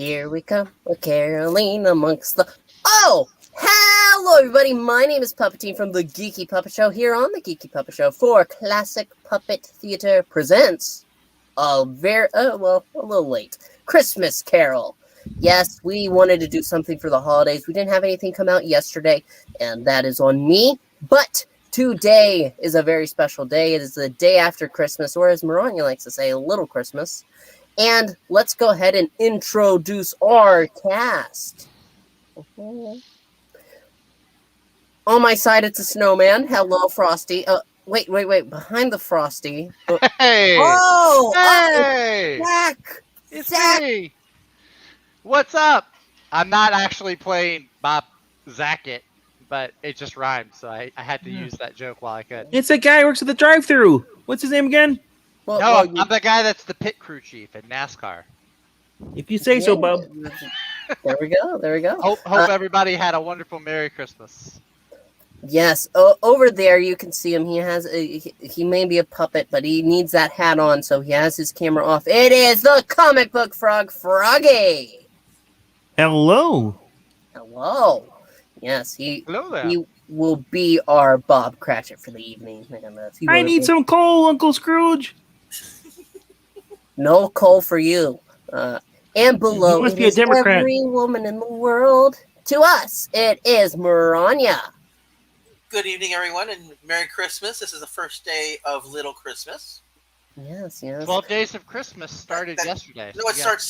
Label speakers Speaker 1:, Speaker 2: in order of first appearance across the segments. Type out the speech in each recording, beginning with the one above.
Speaker 1: Here we come, a caroling amongst the... Oh! Hello, everybody! My name is Puppeteen from the Geeky Puppet Show here on the Geeky Puppet Show for Classic Puppet Theater presents a little late Christmas Carol. Yes, we wanted to do something for the holidays. We didn't have anything come out yesterday, and that is on me. But today is a very special day. It is the day after Christmas, or as Maranya likes to say, a little Christmas. And let's go ahead and introduce our cast. On my side, it's a snowman. Hello, Frosty. Wait. Behind the Frosty.
Speaker 2: Hey!
Speaker 1: Hey!
Speaker 2: Zach! It's me! What's up? I'm not actually playing Bob Zackett, but it just rhymed, so I had to use that joke while I could.
Speaker 3: It's that guy who works at the drive-thru. What's his name again?
Speaker 2: I'm the guy that's the pit crew chief in NASCAR.
Speaker 3: If you say so, Bob.
Speaker 1: There we go.
Speaker 2: Hope everybody had a wonderful Merry Christmas.
Speaker 1: Yes, over there you can see him. He may be a puppet, but he needs that hat on, so he has his camera off. It is the comic book frog, Froggy.
Speaker 3: Hello.
Speaker 1: Yes,
Speaker 2: Hello there.
Speaker 1: He will be our Bob Cratchit for the evening.
Speaker 3: I need some coal, Uncle Scrooge.
Speaker 1: No coal for you. And below,
Speaker 3: you must
Speaker 1: it
Speaker 3: be a
Speaker 1: is
Speaker 3: Democrat.
Speaker 1: Every woman in the world. To us, it is Maranya.
Speaker 4: Good evening, everyone, and Merry Christmas. This is the first day of Little Christmas.
Speaker 1: Yes.
Speaker 2: 12 Days of Christmas started yesterday.
Speaker 4: No, it starts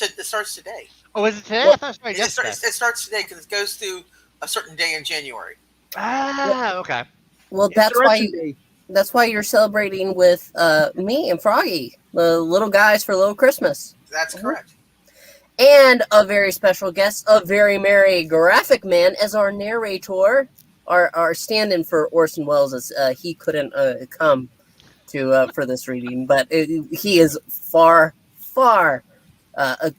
Speaker 4: today.
Speaker 2: Oh, is it today? I thought it started yesterday.
Speaker 4: It starts today because it goes through a certain day in January.
Speaker 2: Okay.
Speaker 1: Well, that's why you're celebrating with me and Froggy, the little guys for Little Christmas.
Speaker 4: That's correct.
Speaker 1: And a very special guest, a very merry graphic man, as our narrator, our stand-in for Orson Welles, as he couldn't come to for this reading, but he is far. I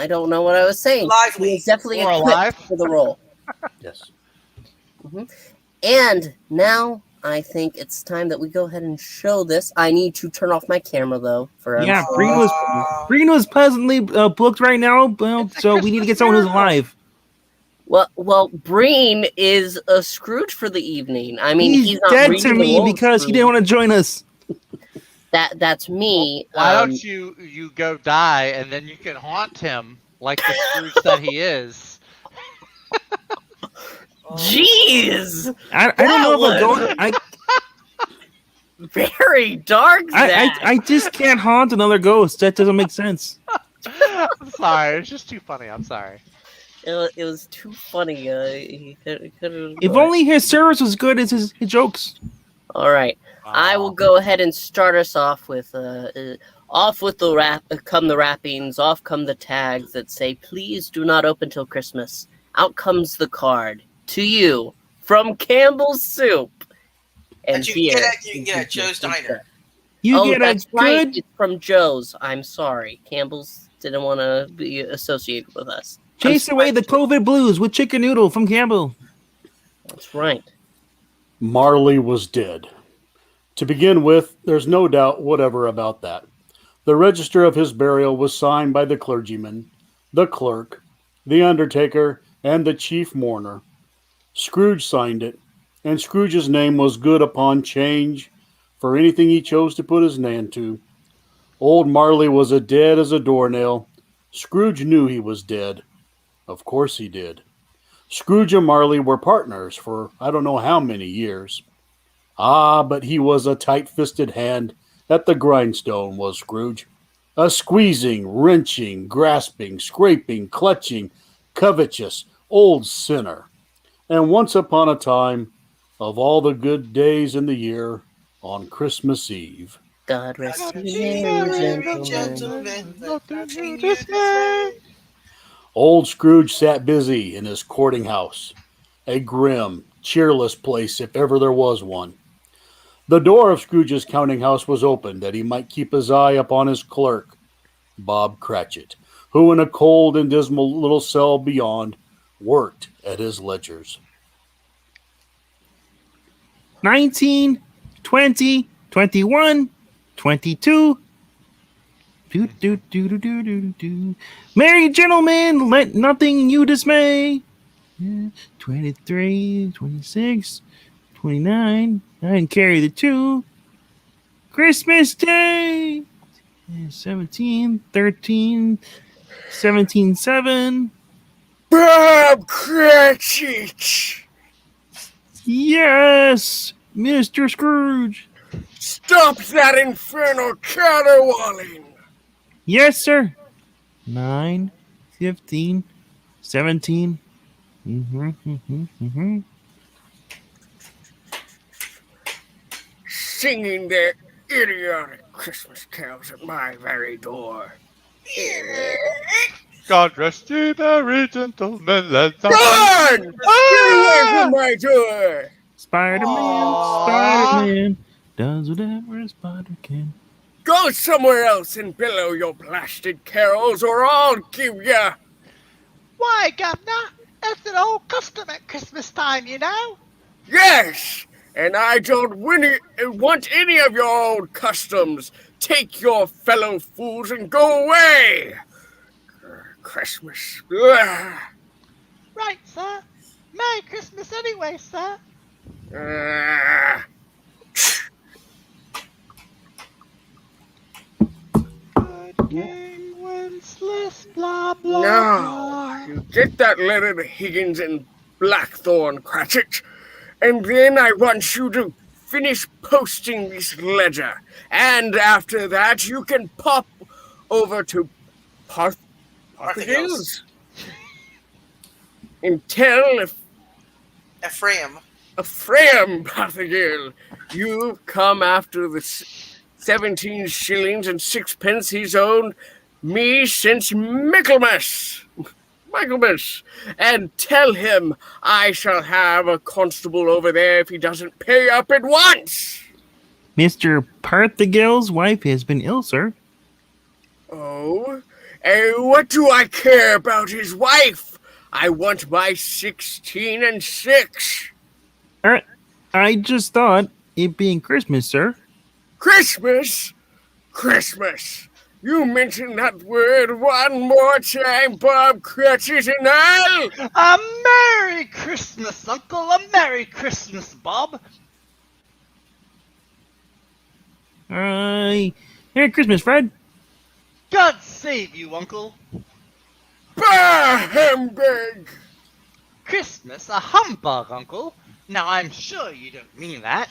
Speaker 1: don't know what I was saying.
Speaker 4: Lively.
Speaker 1: He is definitely
Speaker 2: alive
Speaker 1: for the role.
Speaker 3: Yes.
Speaker 1: Mm-hmm. And now I think it's time that we go ahead and show this. I need to turn off my camera though.
Speaker 3: Breen was pleasantly booked right now, so we need to get someone who's alive.
Speaker 1: Well, Breen is a Scrooge for the evening. I mean, he's not
Speaker 3: dead to me because
Speaker 1: Scrooge.
Speaker 3: he didn't want to join us.
Speaker 1: That's me.
Speaker 2: Why don't you go die and then you can haunt him like the Scrooge that he is?
Speaker 1: Jeez,
Speaker 3: I don't know if I'm going.
Speaker 1: Very dark.
Speaker 3: I just can't haunt another ghost. That doesn't make sense.
Speaker 2: I'm sorry. It's just too funny. I'm sorry.
Speaker 1: It was too funny.
Speaker 3: If only his service was good as his jokes.
Speaker 1: All right, I will go ahead and start us off with off with the the wrappings, off come the tags that say please do not open till Christmas. Out comes the card to you from Campbell's Soup.
Speaker 4: And you can get at Joe's Diner.
Speaker 1: That's right. It's from Joe's. I'm sorry. Campbell's didn't want to be associated with us.
Speaker 3: Chase away the COVID blues with chicken noodle from Campbell.
Speaker 1: That's right.
Speaker 5: Marley was dead. To begin with, there's no doubt whatever about that. The register of his burial was signed by the clergyman, the clerk, the undertaker, and the chief mourner. Scrooge signed it, and Scrooge's name was good upon change for anything he chose to put his name to. Old Marley was as dead as a doornail. Scrooge knew he was dead. Of course he did. Scrooge and Marley were partners for I don't know how many years. But he was a tight-fisted hand at the grindstone, was Scrooge. A squeezing, wrenching, grasping, scraping, clutching, covetous old sinner. And once upon a time, of all the good days in the year, on Christmas Eve.
Speaker 1: God rest
Speaker 4: you,
Speaker 1: gentlemen.
Speaker 5: Old Scrooge sat busy in his courting house, a grim, cheerless place if ever there was one. The door of Scrooge's counting house was open that he might keep his eye upon his clerk, Bob Cratchit, who in a cold and dismal little cell beyond worked at his ledgers.
Speaker 3: 19, 20, 21, 22, Do, do, do, do, do, do, do. Merry gentlemen, let nothing you dismay. 23, 26, 29. I didn't carry the 2. Christmas Day. 17, 13, 17, 7.
Speaker 6: Bob Cratchit!
Speaker 3: Yes, Mr. Scrooge.
Speaker 6: Stop that infernal caterwauling!
Speaker 3: Yes, sir. 9, 15, 17.
Speaker 6: Singing their idiotic Christmas carols at my very door.
Speaker 2: God rest ye merry gentlemen. Let's
Speaker 6: Run! Get away from my door!
Speaker 3: Spider-Man does whatever a spider can.
Speaker 6: Go somewhere else and billow your blasted carols, or I'll give ya!
Speaker 2: Why, Governor? That's an old custom at Christmas time, you know.
Speaker 6: Yes! And I don't want any of your old customs. Take your fellow fools and go away! Christmas. Ugh.
Speaker 2: Right, sir. Merry Christmas anyway, sir.
Speaker 6: Ugh.
Speaker 2: Good King Wenceslas, blah, blah,
Speaker 6: Now, you get that letter to Higgins and Blackthorn, Cratchit, and then I want you to finish posting this ledger. And after that, you can pop over to Parthagil's and tell
Speaker 4: Ephraim.
Speaker 6: Parthagil you've come after the 17 shillings and 6 he's owed me since Michaelmas, and tell him I shall have a constable over there if he doesn't pay up at once.
Speaker 3: Mr. Parthagil's wife has been ill, sir.
Speaker 6: Oh, and what do I care about his wife? I want my 16 and 6.
Speaker 3: I just thought, it being Christmas, sir.
Speaker 6: Christmas? Christmas. You mention that word one more time, Bob Cratchit, and I'll...
Speaker 2: A Merry Christmas, Uncle. A Merry Christmas, Bob.
Speaker 3: Merry Christmas, Fred.
Speaker 2: God save you, Uncle.
Speaker 6: Bah, humbug!
Speaker 2: Christmas a humbug, Uncle. Now, I'm sure you don't mean that.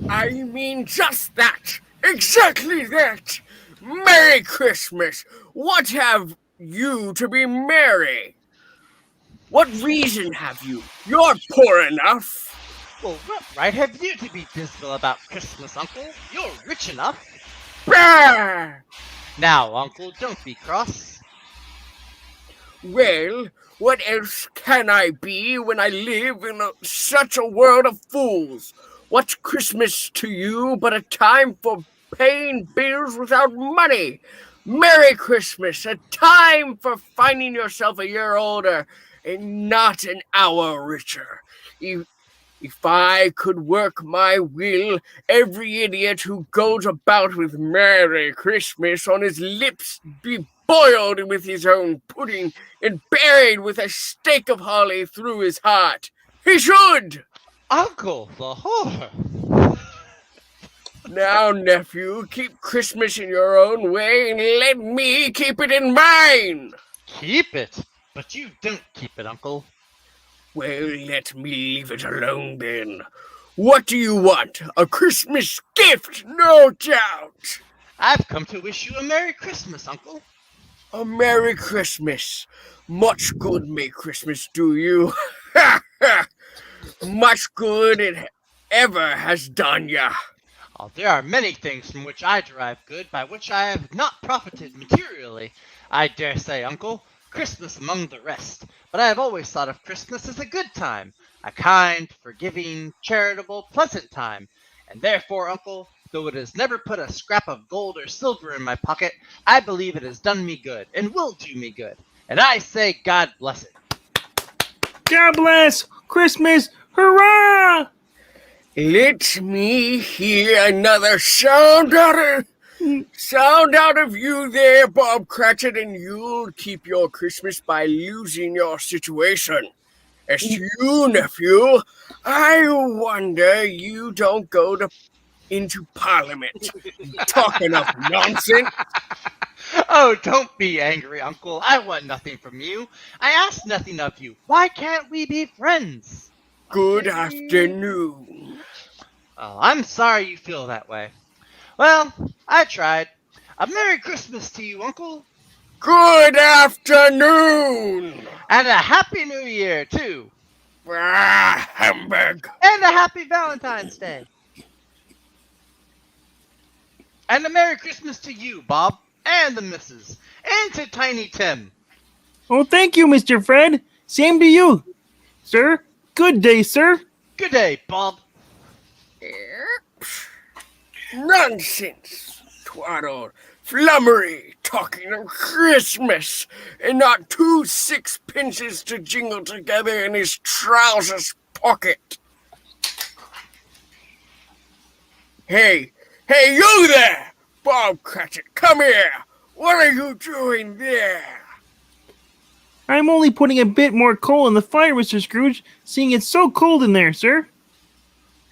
Speaker 6: I mean just that. Exactly that. Merry Christmas. What have you to be merry? What reason have you? You're poor enough.
Speaker 2: Well, what right have you to be dismal about Christmas, Uncle? You're rich enough.
Speaker 6: Bah!
Speaker 2: Now, Uncle, don't be cross.
Speaker 6: Well, what else can I be when I live in such a world of fools? What's Christmas to you but a time for paying bills without money? Merry Christmas, a time for finding yourself a year older and not an hour richer. If I could work my will, every idiot who goes about with Merry Christmas on his lips be boiled with his own pudding and buried with a stake of holly through his heart. He should!
Speaker 2: Uncle, the whore.
Speaker 6: Now, nephew, keep Christmas in your own way and let me keep it in mine!
Speaker 2: Keep it? But you don't keep it, Uncle.
Speaker 6: Well, let me leave it alone then. What do you want? A Christmas gift, no doubt!
Speaker 2: I've come to wish you a Merry Christmas, Uncle.
Speaker 6: A Merry Christmas. Much good may Christmas do you. Ha ha! Much good it ever has done ya.
Speaker 2: Oh, there are many things from which I derive good, by which I have not profited materially. I dare say, Uncle, Christmas among the rest. But I have always thought of Christmas as a good time, a kind, forgiving, charitable, pleasant time. And therefore, Uncle, though it has never put a scrap of gold or silver in my pocket, I believe it has done me good, and will do me good. And I say God bless it.
Speaker 3: God bless Christmas. Hurrah!
Speaker 6: Let me hear another sound, daughter. Sound out of you there, Bob Cratchit, and you'll keep your Christmas by losing your situation. As to you, nephew, I wonder you don't go into Parliament. Talking of nonsense.
Speaker 2: Oh, don't be angry, Uncle. I want nothing from you. I ask nothing of you. Why can't we be friends?
Speaker 6: Good
Speaker 2: Okay.
Speaker 6: afternoon.
Speaker 2: Oh, I'm sorry you feel that way. Well, I tried. A Merry Christmas to you, Uncle.
Speaker 6: Good afternoon.
Speaker 2: And a Happy New Year, too.
Speaker 6: Humbug.
Speaker 2: And a Happy Valentine's Day. And a Merry Christmas to you, Bob, and the missus, and to Tiny Tim.
Speaker 3: Oh, thank you, Mr. Fred. Same to you, sir. Good day, sir.
Speaker 2: Good day, Bob.
Speaker 6: Nonsense. Twaddle. Flummery. Talking of Christmas. And not 2 sixpences to jingle together in his trousers pocket. Hey, you there! Bob Cratchit, come here! What are you doing there?
Speaker 3: I'm only putting a bit more coal in the fire, Mr. Scrooge, seeing it's so cold in there, sir.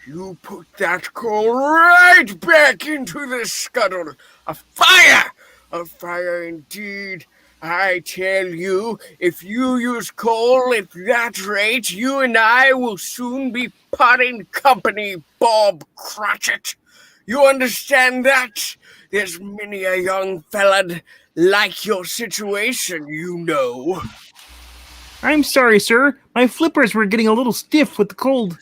Speaker 6: You put that coal right back into the scuttle. A fire! A fire indeed. I tell you, if you use coal at that rate, you and I will soon be parting company, Bob Cratchit. You understand that? There's many a young fella like your situation, you know.
Speaker 3: I'm sorry, sir. My flippers were getting a little stiff with the cold.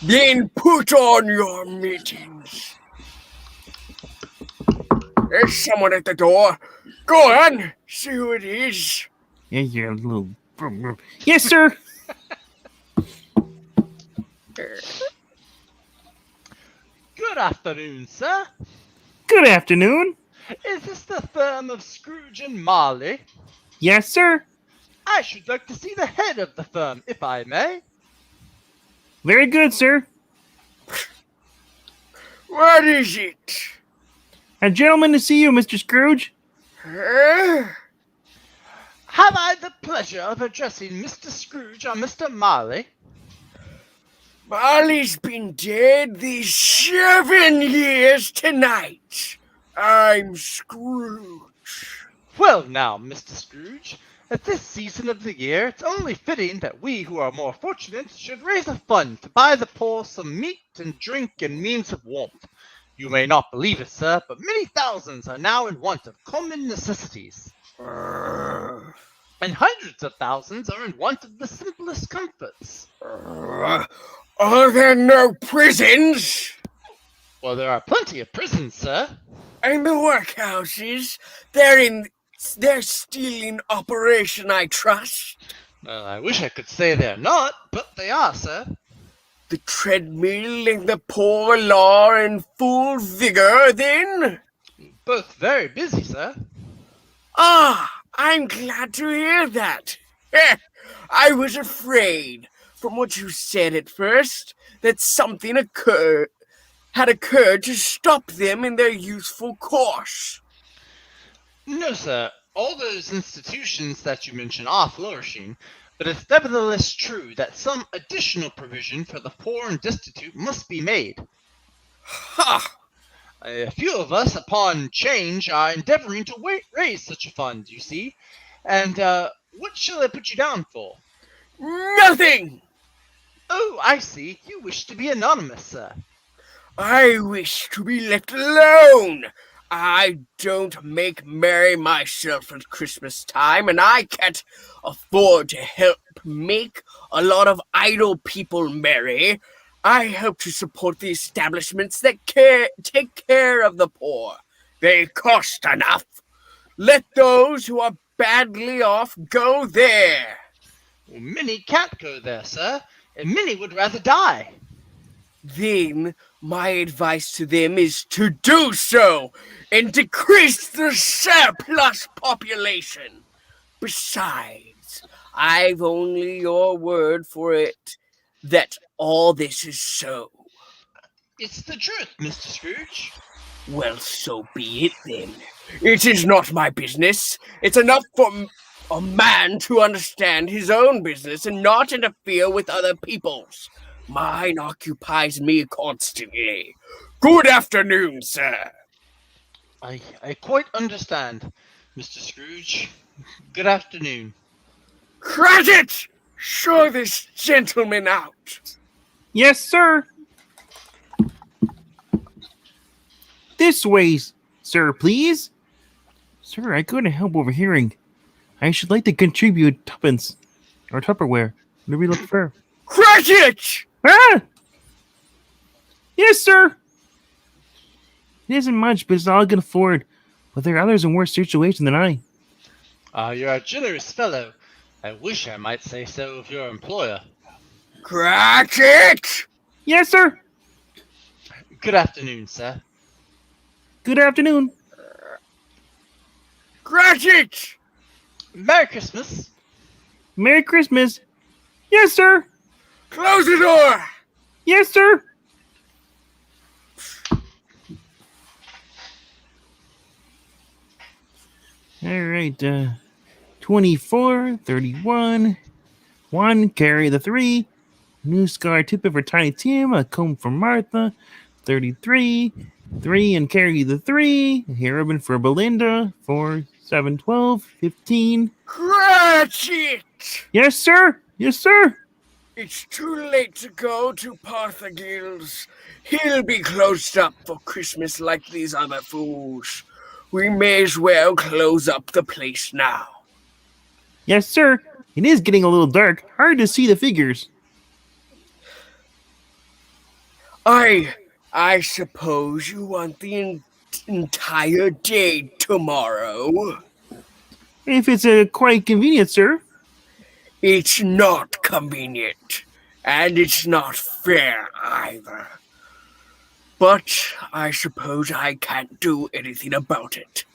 Speaker 6: Then put on your mittens. There's someone at the door. Go on, see who it is.
Speaker 3: Yeah, little. Yes, sir.
Speaker 2: Good afternoon, sir.
Speaker 3: Good afternoon.
Speaker 2: Is this the firm of Scrooge and Marley?
Speaker 3: Yes, sir.
Speaker 2: I should like to see the head of the firm, if I may.
Speaker 3: Very good, sir.
Speaker 6: What is it?
Speaker 3: A gentleman to see you, Mr. Scrooge.
Speaker 6: Huh?
Speaker 2: Have I the pleasure of addressing Mr. Scrooge or Mr. Marley?
Speaker 6: Marley's been dead these 7 years tonight. I'm Scrooge.
Speaker 2: Well now, Mr. Scrooge, at this season of the year, it's only fitting that we who are more fortunate should raise a fund to buy the poor some meat and drink and means of warmth. You may not believe it, sir, but many thousands are now in want of common necessities. And hundreds of thousands are in want of the simplest comforts.
Speaker 6: Are there no prisons?
Speaker 2: Well, there are plenty of prisons, sir.
Speaker 6: And the workhouses? They're still in operation, I trust.
Speaker 2: Well, I wish I could say they're not, but they are, sir.
Speaker 6: The treadmill and the poor law in full vigor, then?
Speaker 2: Both very busy, sir.
Speaker 6: Ah, I'm glad to hear that. I was afraid, from what you said at first, that something had occurred to stop them in their youthful course.
Speaker 2: No, sir. All those institutions that you mention are flourishing, but it's nevertheless true that some additional provision for the poor and destitute must be made.
Speaker 6: Ha!
Speaker 2: A few of us, upon change, are endeavoring to raise such a fund, you see. And, what shall I put you down for?
Speaker 6: Nothing!
Speaker 2: Oh, I see. You wish to be anonymous, sir.
Speaker 6: I wish to be left alone. I don't make merry myself at Christmas time, and I can't afford to help make a lot of idle people merry. I help to support the establishments that take care of the poor. They cost enough. Let those who are badly off go there.
Speaker 2: Well, many can't go there, sir, and many would rather die.
Speaker 6: Then my advice to them is to do so and decrease the surplus population. Besides, I've only your word for it that all this is so.
Speaker 2: It's the truth, Mr. Scrooge.
Speaker 6: Well, so be it then. It is not my business. It's enough for a man to understand his own business and not interfere with other people's. Mine occupies me constantly. Good afternoon, sir.
Speaker 2: I quite understand, Mr. Scrooge. Good afternoon.
Speaker 6: Cratchit! Show this gentleman out.
Speaker 3: Yes, sir. This way, sir, please. Sir, I couldn't help overhearing. I should like to contribute tuppence or Tupperware. Whatever you look for.
Speaker 6: Cratchit!
Speaker 3: Ah! Yes, sir. It isn't much, but it's all I can afford. But there are others in worse situation than I.
Speaker 2: You're a generous fellow. I wish I might say so of your employer.
Speaker 6: Cratchit!
Speaker 3: Yes, sir.
Speaker 2: Good afternoon, sir.
Speaker 3: Good afternoon.
Speaker 6: Cratchit!
Speaker 2: Merry Christmas.
Speaker 3: Merry Christmas. Yes, sir.
Speaker 6: Close the door!
Speaker 3: Yes, sir. All right. 24, 31. 1, carry the 3. New scar tippet for Tiny Tim. A comb for Martha. 33. 3 and carry the 3. A hair ribbon for Belinda. 4, 7, 12. 15.
Speaker 6: Cratchit!
Speaker 3: Yes, sir. Yes, sir.
Speaker 6: It's too late to go to Parthagil's. He'll be closed up for Christmas like these other fools. We may as well close up the place now.
Speaker 3: Yes, sir. It is getting a little dark. Hard to see the figures.
Speaker 6: I suppose you want the entire day tomorrow.
Speaker 3: If it's quite convenient, sir.
Speaker 6: It's not convenient, and it's not fair either. But I suppose I can't do anything about it.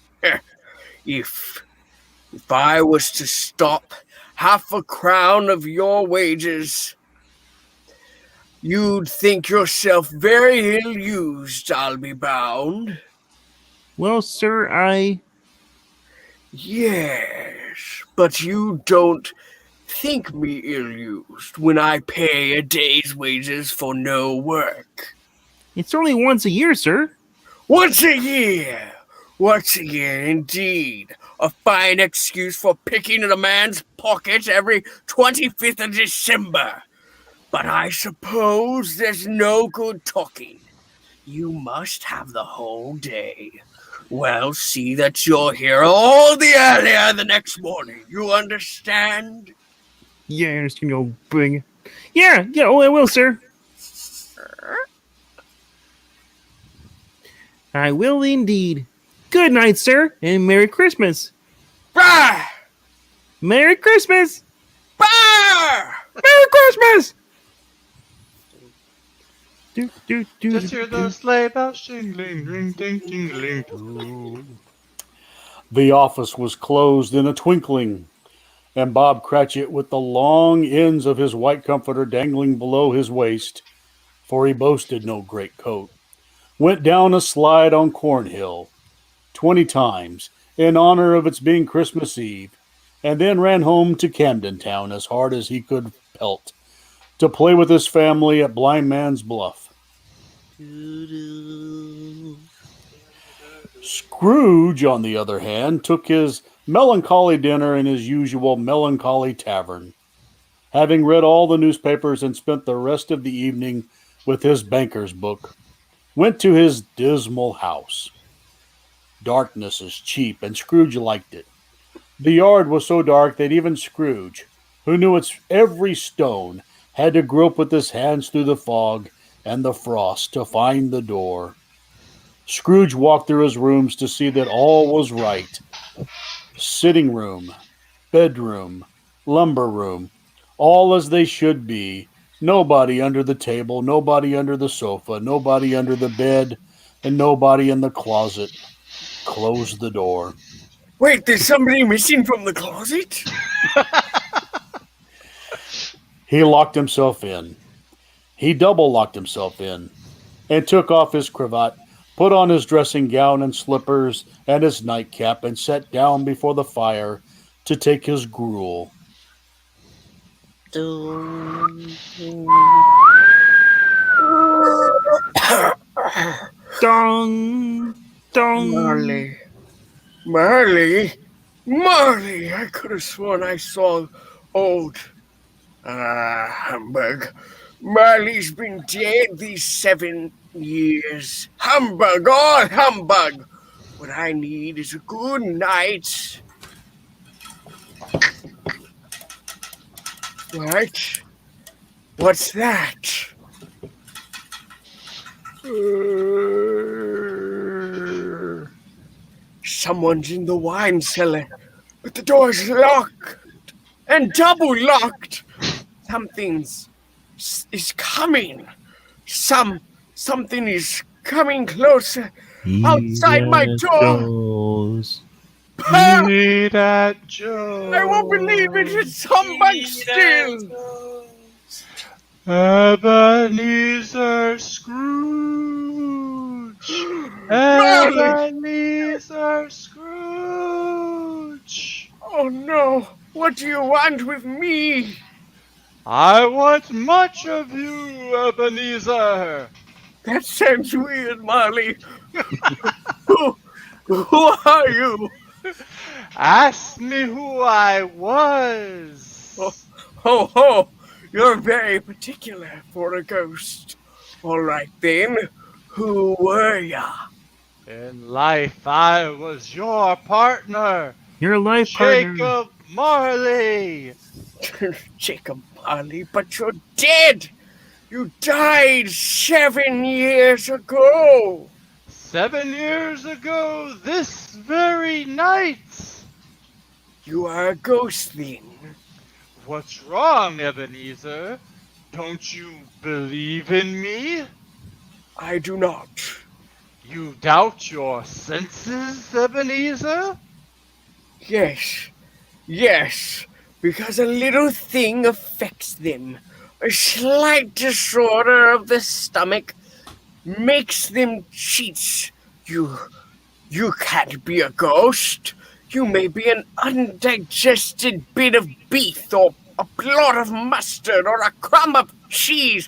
Speaker 6: If I was to stop half a crown of your wages, you'd think yourself very ill-used, I'll be bound.
Speaker 3: Well, sir,
Speaker 6: Yes, but you don't think me ill-used when I pay a day's wages for no work.
Speaker 3: It's only once a year, sir.
Speaker 6: Once a year! Once a year, indeed. A fine excuse for picking at a man's pocket every 25th of December. But I suppose there's no good talking. You must have the whole day. Well, see that you're here all the earlier the next morning. You understand?
Speaker 3: Yeah, I understand, you old bring. Yeah, oh, I will, sir. I will indeed. Good night, sir, and Merry Christmas.
Speaker 6: Bah!
Speaker 3: Merry Christmas!
Speaker 6: Bah!
Speaker 3: Merry Christmas!
Speaker 2: Just hear those sleigh bells jingling, ring, ding, jingling.
Speaker 5: The office was closed in a twinkling, and Bob Cratchit, with the long ends of his white comforter dangling below his waist, for he boasted no great coat, went down a slide on Cornhill 20 times in honor of its being Christmas Eve, and then ran home to Camden Town as hard as he could pelt to play with his family at Blind Man's Bluff. Scrooge, on the other hand, took his melancholy dinner in his usual melancholy tavern, having read all the newspapers and spent the rest of the evening with his banker's book, went to his dismal house. Darkness is cheap, and Scrooge liked it. The yard was so dark that even Scrooge, who knew its every stone, had to grope with his hands through the fog and the frost to find the door. Scrooge walked through his rooms to see that all was right. Sitting room, bedroom, lumber room, all as they should be. Nobody under the table, nobody under the sofa, nobody under the bed, and nobody in the closet. Close the door.
Speaker 6: Wait, there's somebody missing from the closet?
Speaker 5: He locked himself in. He double locked himself in and took off his cravat, put on his dressing gown and slippers and his nightcap, and sat down before the fire to take his gruel.
Speaker 3: Dong, dong.
Speaker 6: Marley, I could have sworn I saw old humbug. Marley's been dead these 7 years. Humbug, all humbug. What I need is a good night. What? What's that? Someone's in the wine cellar, but the door's locked and double locked. Something's is coming. Something is coming closer outside my door.
Speaker 3: Goes.
Speaker 2: Eat at Joe.
Speaker 6: I won't believe it. It's humbug still.
Speaker 2: Ebenezer Scrooge. Ebenezer Scrooge.
Speaker 6: Oh no! What do you want with me?
Speaker 2: I want much of you, Ebenezer.
Speaker 6: That sounds weird, Marley. who are you?
Speaker 2: Ask me who I was.
Speaker 6: Oh, you're very particular for a ghost. All right then, who were ya?
Speaker 2: In life, I was your partner,
Speaker 3: Your life partner.
Speaker 2: Jacob Marley.
Speaker 6: Jacob Marley, but you're dead. You died 7 years ago.
Speaker 2: 7 years ago, this very night.
Speaker 6: You are a ghost then.
Speaker 2: What's wrong, Ebenezer? Don't you believe in me?
Speaker 6: I do not.
Speaker 2: You doubt your senses, Ebenezer?
Speaker 6: Yes, because a little thing affects them. A slight disorder of the stomach makes them cheats. You can't be a ghost. You may be an undigested bit of beef, or a blot of mustard, or a crumb of cheese,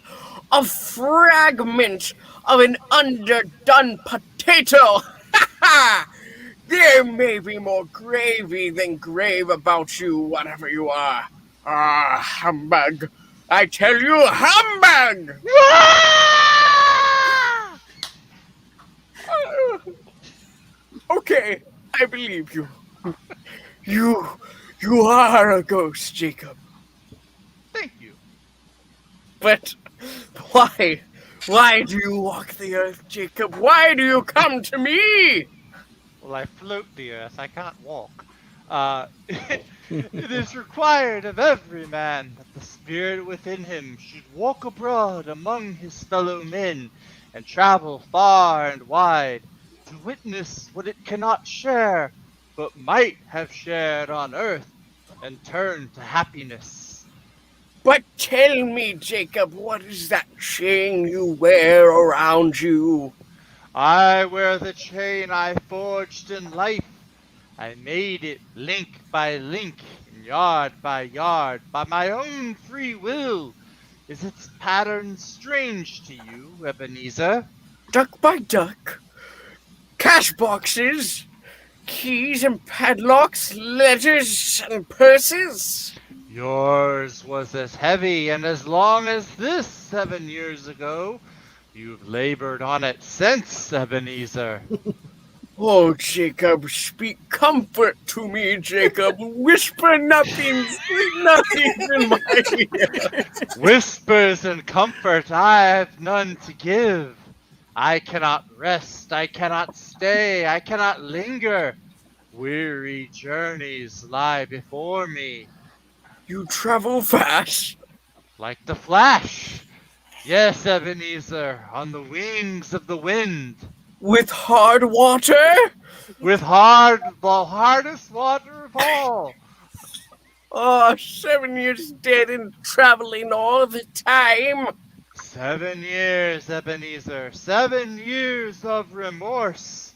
Speaker 6: a fragment of an underdone potato. There may be more gravy than grave about you, whatever you are. Humbug. I tell you, humbug! Okay, I believe you. You are a ghost, Jacob.
Speaker 2: Thank you.
Speaker 6: But why? Why do you walk the earth, Jacob? Why do you come to me?
Speaker 2: Well, I float the earth. I can't walk. It is required of every man that the spirit within him should walk abroad among his fellow men and travel far and wide to witness what it cannot share, but might have shared on earth and turn to happiness.
Speaker 6: But tell me, Jacob, what is that chain you wear around you?
Speaker 2: I wear the chain I forged in life. I made it link by link, yard by yard, by my own free will. Is its pattern strange to you, Ebenezer?
Speaker 6: Duck by duck? Cash boxes? Keys and padlocks? Letters and purses?
Speaker 2: Yours was as heavy and as long as this 7 years ago. You've labored on it since, Ebenezer.
Speaker 6: Oh, Jacob, speak comfort to me, Jacob. Whisper nothing, speak nothing in my ear.
Speaker 2: Whispers and comfort I have none to give. I cannot rest, I cannot stay, I cannot linger. Weary journeys lie before me.
Speaker 6: You travel fast?
Speaker 2: Like the flash. Yes, Ebenezer, on the wings of the wind.
Speaker 6: With hard water?
Speaker 2: With the hardest water of all.
Speaker 6: Oh, 7 years dead and traveling all the time.
Speaker 2: 7 years, Ebenezer. 7 years of remorse.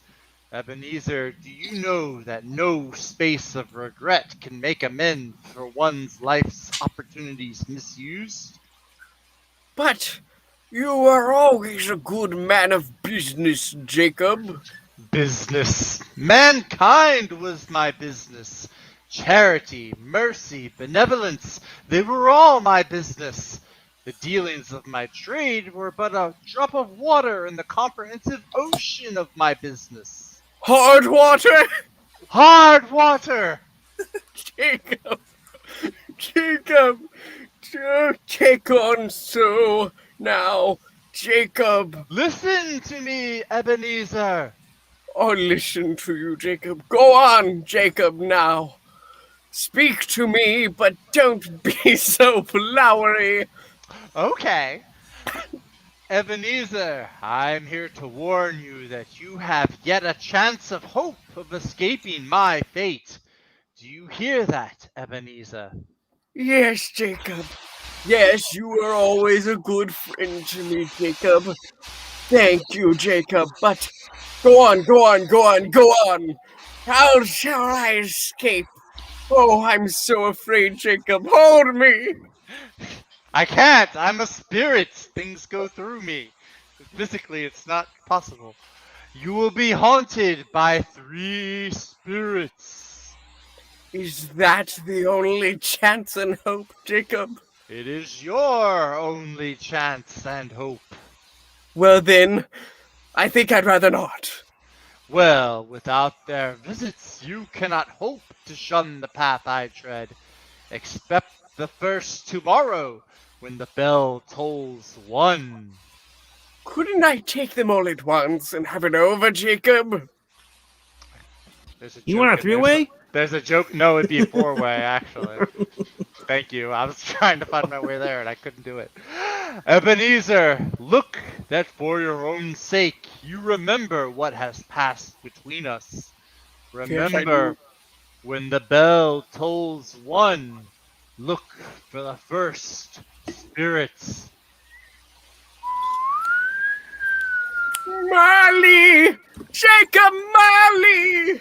Speaker 2: Ebenezer, do you know that no space of regret can make amends for one's life's opportunities misused?
Speaker 6: But you are always a good man of business, Jacob.
Speaker 2: Business. Mankind was my business. Charity, mercy, benevolence, they were all my business. The dealings of my trade were but a drop of water in the comprehensive ocean of my business.
Speaker 6: Hard water?
Speaker 2: Hard water!
Speaker 6: Jacob! Jacob! Don't take on so now, Jacob.
Speaker 2: Listen to me, Ebenezer.
Speaker 6: I'll listen to you, Jacob. Go on, Jacob, now. Speak to me, but don't be so flowery.
Speaker 2: Okay. Ebenezer, I'm here to warn you that you have yet a chance of hope of escaping my fate. Do you hear that, Ebenezer?
Speaker 6: Yes, Jacob. Yes, you are always a good friend to me, Jacob. Thank you, Jacob. But go on, go on, go on, go on. How shall I escape? Oh, I'm so afraid, Jacob. Hold me.
Speaker 2: I can't! I'm a spirit! Things go through me. Physically, it's not possible. You will be haunted by 3 spirits.
Speaker 6: Is that the only chance and hope, Jacob?
Speaker 2: It is your only chance and hope.
Speaker 6: Well, then, I think I'd rather not.
Speaker 2: Well, without their visits, you cannot hope to shun the path I tread. Expect the first tomorrow, when the bell tolls 1.
Speaker 6: Couldn't I take them all at once and have it over, Jacob?
Speaker 2: There's a
Speaker 3: You
Speaker 2: joke
Speaker 3: want a
Speaker 2: in there.
Speaker 3: three-way?
Speaker 2: There's a joke. No, it'd be a 4-way, actually. Thank you. I was trying to find my way there, and I couldn't do it. Ebenezer, look that for your own sake you remember what has passed between us.
Speaker 6: Yes, I
Speaker 2: Remember,
Speaker 6: do.
Speaker 2: when the bell tolls 1, look for the first spirits.
Speaker 6: Marley! Jacob Marley!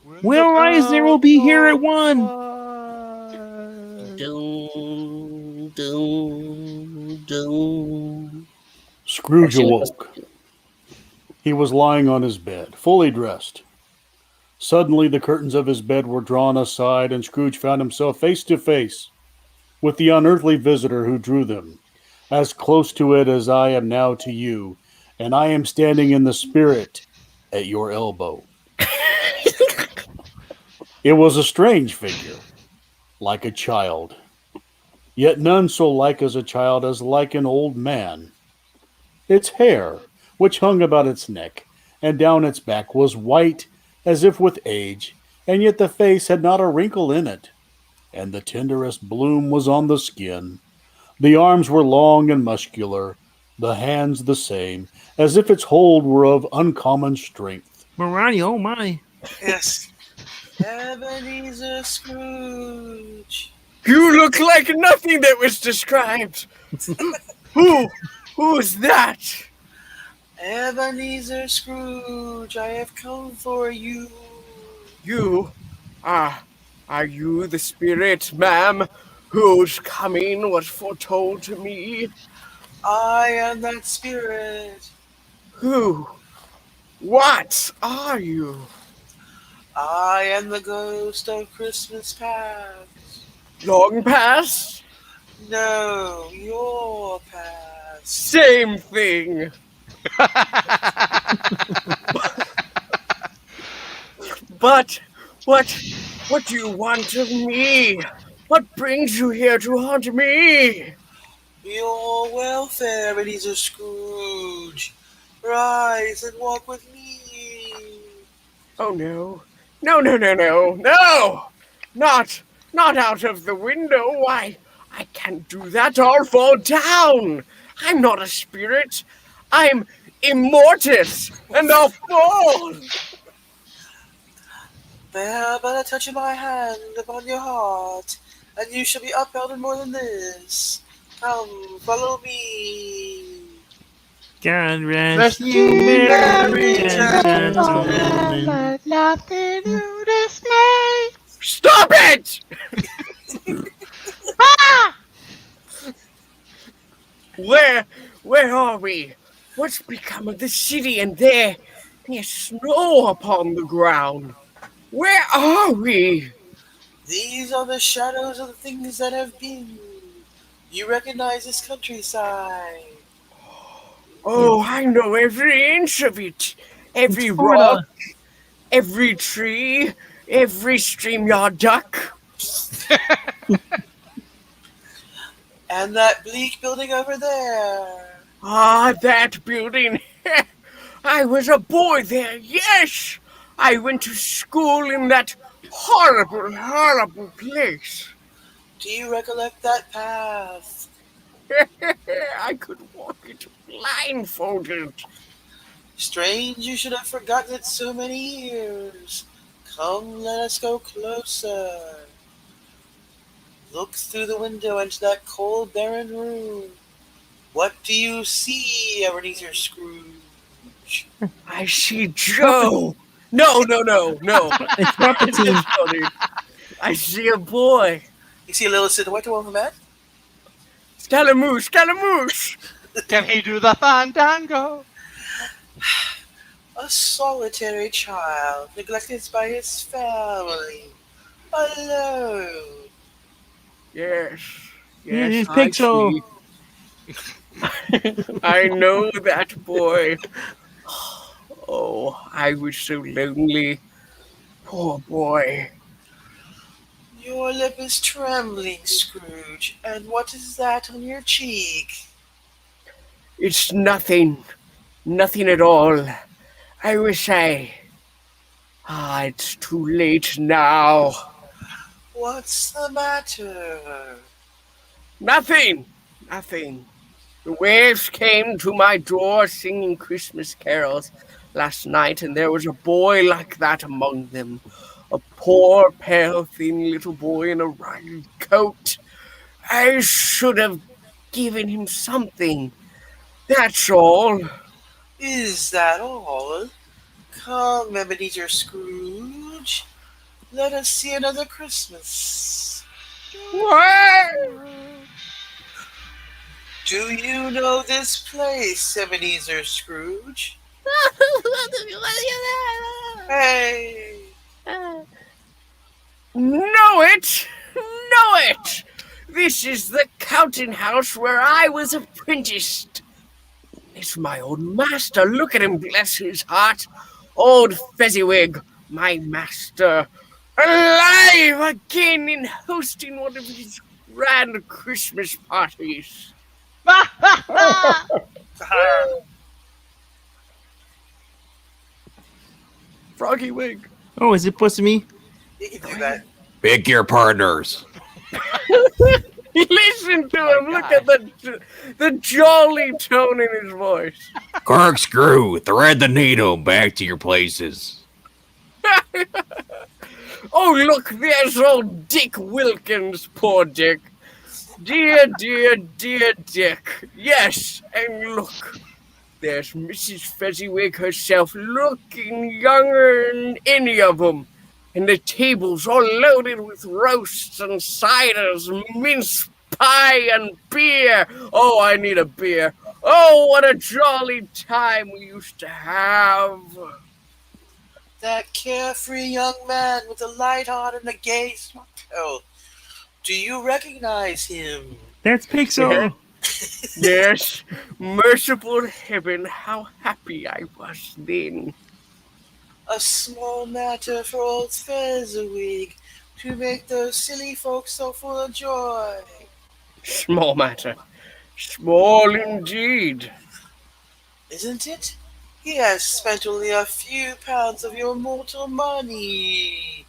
Speaker 2: When
Speaker 3: Will
Speaker 2: the
Speaker 3: Eisner
Speaker 2: bell
Speaker 3: will be here at
Speaker 2: tolls
Speaker 3: 1.
Speaker 2: 1.
Speaker 1: Doom, doom, doom.
Speaker 5: Scrooge
Speaker 1: Actually,
Speaker 5: awoke. He was lying on his bed, fully dressed. Suddenly, the curtains of his bed were drawn aside, and Scrooge found himself face to face with the unearthly visitor who drew them, as close to it as I am now to you, and I am standing in the spirit at your elbow. It was a strange figure, like a child, yet none so like as a child as like an old man. Its hair, which hung about its neck and down its back, was white as if with age, and yet the face had not a wrinkle in it, and the tenderest bloom was on the skin. The arms were long and muscular, the hands the same, as if its hold were of uncommon strength.
Speaker 3: Mariah, oh my.
Speaker 4: Yes. Ebenezer Scrooge.
Speaker 6: You look like nothing that was described. Who's that?
Speaker 4: Ebenezer Scrooge, I have come for you.
Speaker 6: You? Are you the spirit, ma'am, whose coming was foretold to me?
Speaker 4: I am that spirit.
Speaker 6: Who? What are you?
Speaker 4: I am the ghost of Christmas past.
Speaker 6: Long past?
Speaker 4: No, your past.
Speaker 6: Same thing. But what do you want of me? What brings you here to haunt me?
Speaker 4: Your welfare, Ebenezer Scrooge. Rise and walk with me.
Speaker 6: Oh no. No. Not out of the window. Why, I can't do that. I'll fall down. I'm not a spirit. I'm immortus, and I'll fall.
Speaker 4: Bear but a touch of my hand upon your heart, and you shall be upheld in more than this. Come, follow me.
Speaker 3: God rest
Speaker 2: Rest
Speaker 3: you,
Speaker 2: you,
Speaker 3: merry
Speaker 2: merry
Speaker 3: gentlemen.
Speaker 2: Let nothing you dismay.
Speaker 6: Stop it!
Speaker 2: Ah!
Speaker 6: Where are we? What's become of the city? And there's snow upon the ground. Where are we?
Speaker 4: These are the shadows of the things that have been. You recognize this countryside.
Speaker 6: Oh, I know every inch of it.
Speaker 3: It's
Speaker 6: Every rock,
Speaker 3: Florida.
Speaker 6: every tree, every streamyard duck.
Speaker 4: And that bleak building over there.
Speaker 6: Ah, that building. I was a boy there, yes. I went to school in that horrible, horrible place.
Speaker 4: Do you recollect that path?
Speaker 6: I could walk it blindfolded.
Speaker 4: Strange you should have forgotten it so many years. Come, let us go closer. Look through the window into that cold, barren room. What do you see, Ebenezer Scrooge?
Speaker 6: I see Joe. No.
Speaker 3: It's Palpatine.
Speaker 6: That's funny. I see a boy.
Speaker 4: You see a little silhouette of a man?
Speaker 6: Scaramouche.
Speaker 2: Can he do the fandango?
Speaker 4: A solitary child, neglected by his family. Alone.
Speaker 6: Yes.
Speaker 3: It is
Speaker 6: I
Speaker 3: Pixel.
Speaker 6: see. I know that boy. Oh, I was so lonely. Poor boy.
Speaker 4: Your lip is trembling, Scrooge. And what is that on your cheek?
Speaker 6: It's nothing. Nothing at all. I wish it's too late now.
Speaker 4: What's the matter?
Speaker 6: Nothing. The waves came to my door singing Christmas carols last night, and there was a boy like that among them. A poor, pale, thin little boy in a ragged coat. I should have given him something. That's all.
Speaker 4: Is that all? Come, Ebenezer Scrooge. Let us see another Christmas.
Speaker 6: What?
Speaker 4: Do you know this place, Ebenezer Scrooge? Hey!
Speaker 6: Know it! This is the counting house where I was apprenticed. It's my old master. Look at him, bless his heart. Old Fezziwig, my master, alive again and hosting one of his grand Christmas parties. Froggy Wig.
Speaker 3: Oh, is it supposed to me?
Speaker 4: You can do that.
Speaker 7: Pick your partners.
Speaker 6: Listen to
Speaker 2: Oh
Speaker 6: him.
Speaker 2: my
Speaker 6: Look at the jolly tone in his voice.
Speaker 7: Corkscrew, thread the needle back to your places.
Speaker 6: Oh, look, there's old Dick Wilkins, poor Dick. Dear Dick. Yes, and look, there's Mrs. Fezziwig herself, looking younger than any of them. And the table's all loaded with roasts and ciders, mince pie and beer. Oh, I need a beer. Oh, what a jolly time we used to have.
Speaker 4: That carefree young man with the light heart and the gay smile. Do you recognize him?
Speaker 3: That's Pixel.
Speaker 6: Yes, merciful heaven, how happy I was then.
Speaker 4: A small matter for old Fezziwig to make those silly folks so full of joy.
Speaker 6: Small matter. Small indeed.
Speaker 4: Isn't it? He has spent only a few pounds of your mortal money.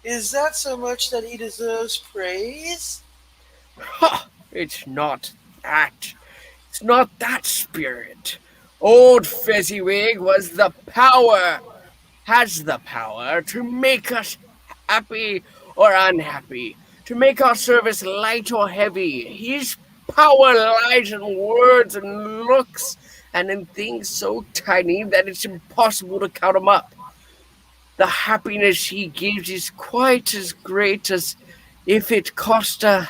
Speaker 4: Is that so much that he deserves praise?
Speaker 6: Ha! It's not that. It's not that spirit. Old Fezziwig has the power to make us happy or unhappy, to make our service light or heavy. His power lies in words and looks and in things so tiny that it's impossible to count them up. The happiness he gives is quite as great as if it cost a.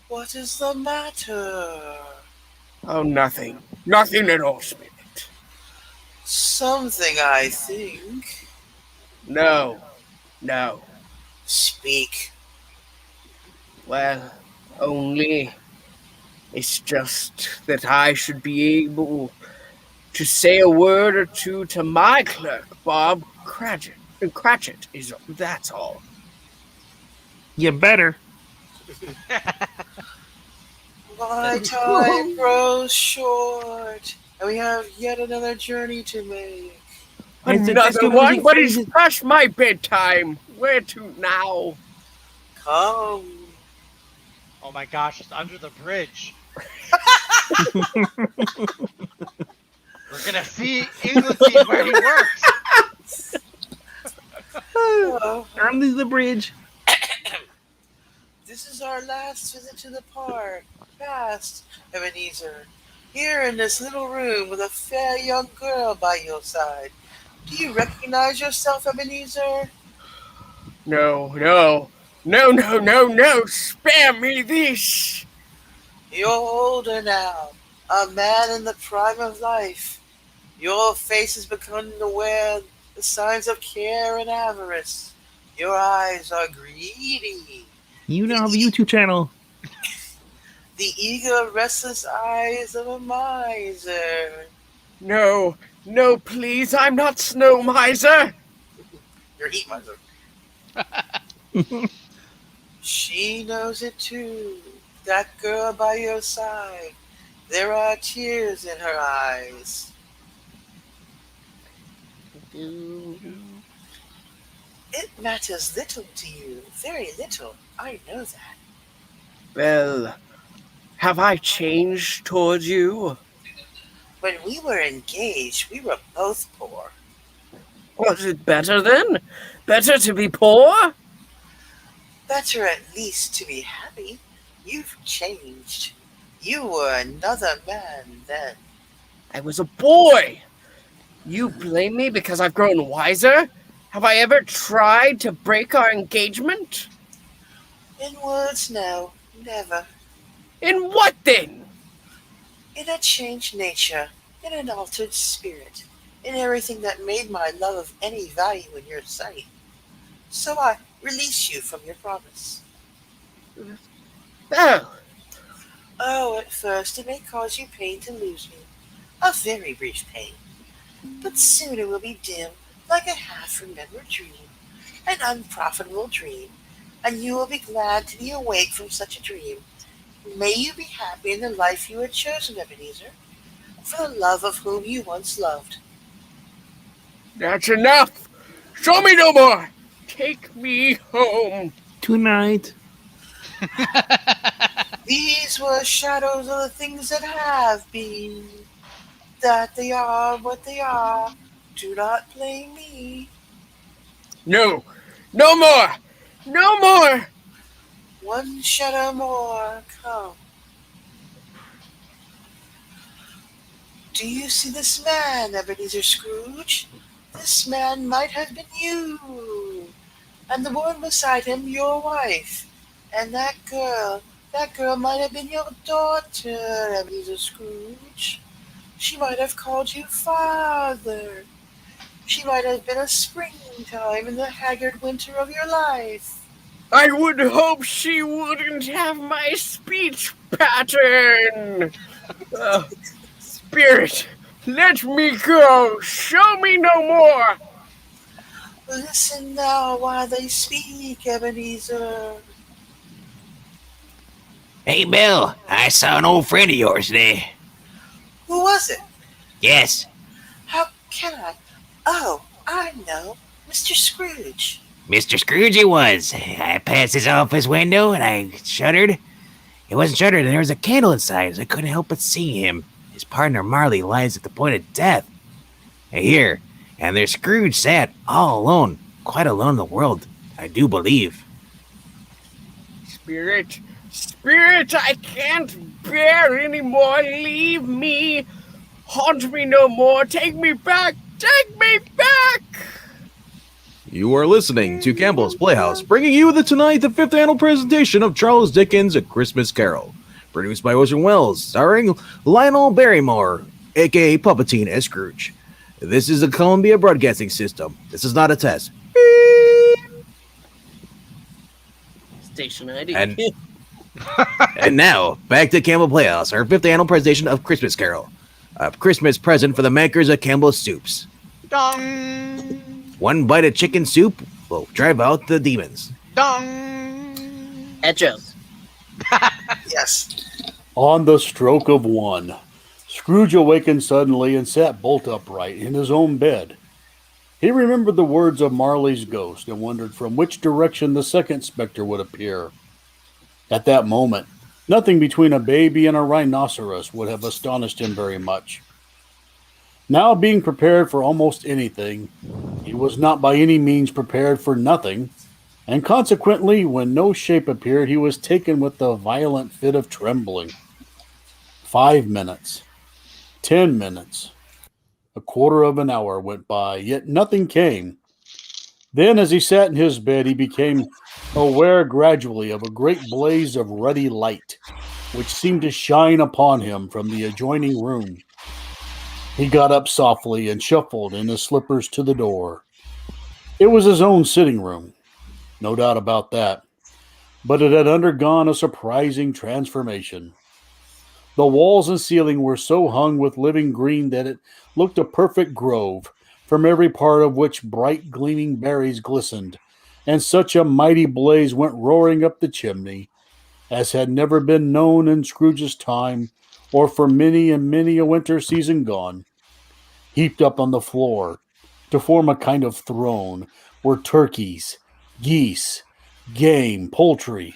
Speaker 4: What is the matter?
Speaker 6: Oh, nothing. Nothing at all, Spirit.
Speaker 4: Something, I think.
Speaker 6: No.
Speaker 4: Speak.
Speaker 6: Well, only it's just that I should be able to say a word or two to my clerk, Bob Cratchit is that's all.
Speaker 3: You better.
Speaker 4: My time grows short, and we have yet another journey to make.
Speaker 6: Another one, but it's past my bedtime. Where to now?
Speaker 4: Come.
Speaker 2: Oh my gosh, it's under the bridge. We're gonna see Inglesy where he works.
Speaker 3: Under the bridge.
Speaker 4: This is our last visit to the park. Fast, Ebenezer. Here in this little room with a fair young girl by your side. Do you recognize yourself, Ebenezer?
Speaker 6: No. Spare me this.
Speaker 4: You're older now, a man in the prime of life. Your face has begun to wear the signs of care and avarice. Your eyes are greedy.
Speaker 3: You now have a YouTube channel.
Speaker 4: The eager, restless eyes of a miser.
Speaker 6: No, please, I'm not Snow Miser.
Speaker 4: You're heat miser. She knows it too. That girl by your side. There are tears in her eyes. It matters little to you. Very little. I know that.
Speaker 6: Well, have I changed towards you?
Speaker 4: When we were engaged, we were both poor.
Speaker 6: Was it better then? Better to be poor?
Speaker 4: Better at least to be happy. You've changed. You were another man then.
Speaker 6: I was a boy. You blame me because I've grown wiser? Have I ever tried to break our engagement?
Speaker 4: In words, no. Never.
Speaker 6: In what then?
Speaker 4: In a changed nature. In an altered spirit. In everything that made my love of any value in your sight. So I release you from your promise. Oh, at first it may cause you pain to lose me. A very brief pain. But soon it will be dim, like a half-remembered dream. An unprofitable dream. And you will be glad to be awake from such a dream. May you be happy in the life you had chosen, Ebenezer, for the love of whom you once loved.
Speaker 6: That's enough. Show me no more. Take me home.
Speaker 3: Tonight.
Speaker 4: These were shadows of the things that have been. That they are what they are. Do not blame me.
Speaker 6: No more. No more.
Speaker 4: One shadow more. Come. Do you see this man, Ebenezer Scrooge? This man might have been you. And the woman beside him, your wife. And that girl might have been your daughter, Ebenezer Scrooge. She might have called you father. She might have been a springtime in the haggard winter of your life.
Speaker 6: I would hope she wouldn't have my speech pattern. Spirit, let me go. Show me no more.
Speaker 4: Listen now while they speak, Ebenezer.
Speaker 7: Hey, Bill, I saw an old friend of yours today.
Speaker 4: Who was it?
Speaker 7: Yes,
Speaker 4: How can I? Oh, I know. Mr. Scrooge.
Speaker 7: Mr. Scrooge it was. I passed his office window and I shuddered. It wasn't shuttered and there was a candle inside, so I couldn't help but see him. His partner Marley lies at the point of death. Here, and there's Scrooge sat all alone, quite alone in the world, I do believe.
Speaker 6: Spirit, I can't bear anymore. Leave me. Haunt me no more. Take me back. Take me back.
Speaker 8: You are listening to Campbell's Playhouse, bringing you the fifth annual presentation of Charles Dickens' A Christmas Carol, produced by Orson Welles, starring Lionel Barrymore, aka Puppetine as Scrooge. This is the Columbia Broadcasting System. This is not a test.
Speaker 1: Station ID.
Speaker 8: And now, back to Campbell Playhouse, our fifth annual presentation of Christmas Carol, a Christmas present for the makers of Campbell's Soups.
Speaker 2: Dong!
Speaker 8: One bite of chicken soup will drive out the demons.
Speaker 2: Dong!
Speaker 1: Etchos.
Speaker 4: Yes.
Speaker 5: On the stroke of one, Scrooge awakened suddenly and sat bolt upright in his own bed. He remembered the words of Marley's ghost and wondered from which direction the second specter would appear. At that moment, nothing between a baby and a rhinoceros would have astonished him very much. Now being prepared for almost anything, he was not by any means prepared for nothing, and consequently, when no shape appeared, he was taken with a violent fit of trembling. 5 minutes, 10 minutes, a quarter of an hour went by, yet nothing came. Then, as he sat in his bed, he became aware gradually of a great blaze of ruddy light, which seemed to shine upon him from the adjoining room. He got up softly and shuffled in his slippers to the door. It was his own sitting room, no doubt about that, but it had undergone a surprising transformation. The walls and ceiling were so hung with living green that it looked a perfect grove, from every part of which bright gleaming berries glistened, and such a mighty blaze went roaring up the chimney as had never been known in Scrooge's time, or for many and many a winter season gone. Heaped up on the floor, to form a kind of throne, were turkeys, geese, game, poultry,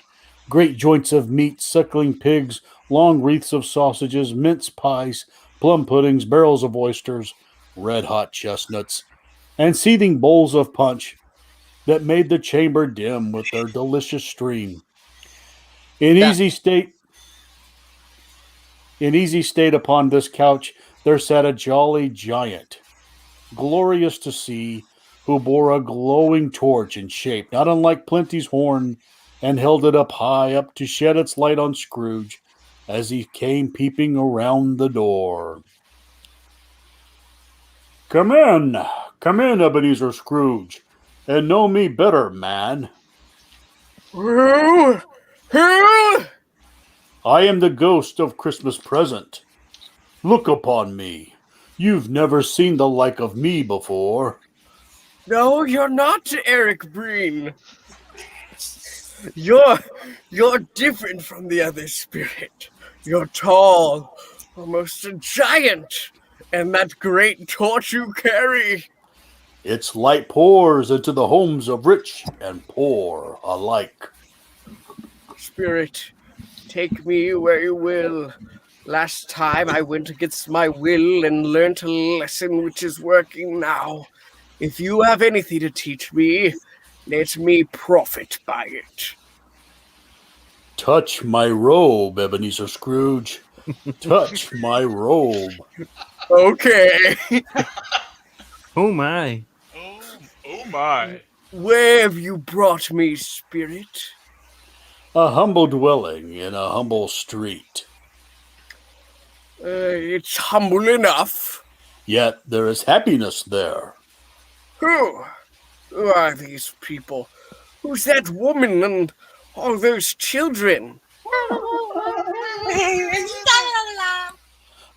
Speaker 5: great joints of meat, suckling pigs, long wreaths of sausages, mince pies, plum puddings, barrels of oysters, red-hot chestnuts, and seething bowls of punch that made the chamber dim with their delicious stream. In easy state upon this couch there sat a jolly giant, glorious to see, who bore a glowing torch in shape not unlike Plenty's horn, and held it up high up to shed its light on Scrooge as he came peeping around the door. Come in, Ebenezer Scrooge, and know me better, man.
Speaker 6: Who?
Speaker 5: I am the ghost of Christmas present. Look upon me. You've never seen the like of me before.
Speaker 6: No, you're not Eric Breen. You're different from the other spirit. You're tall, almost a giant, and that great torch you carry.
Speaker 5: Its light pours into the homes of rich and poor alike.
Speaker 6: Spirit, take me where you will. Last time I went against my will and learnt a lesson which is working now. If you have anything to teach me, let me profit by it.
Speaker 5: Touch my robe, Ebenezer Scrooge. Touch my robe.
Speaker 6: Okay.
Speaker 3: Oh my.
Speaker 2: Oh my.
Speaker 6: Where have you brought me, spirit?
Speaker 5: A humble dwelling in a humble street.
Speaker 6: It's humble enough.
Speaker 5: Yet there is happiness there.
Speaker 6: Who are these people? Who's that woman and all those children?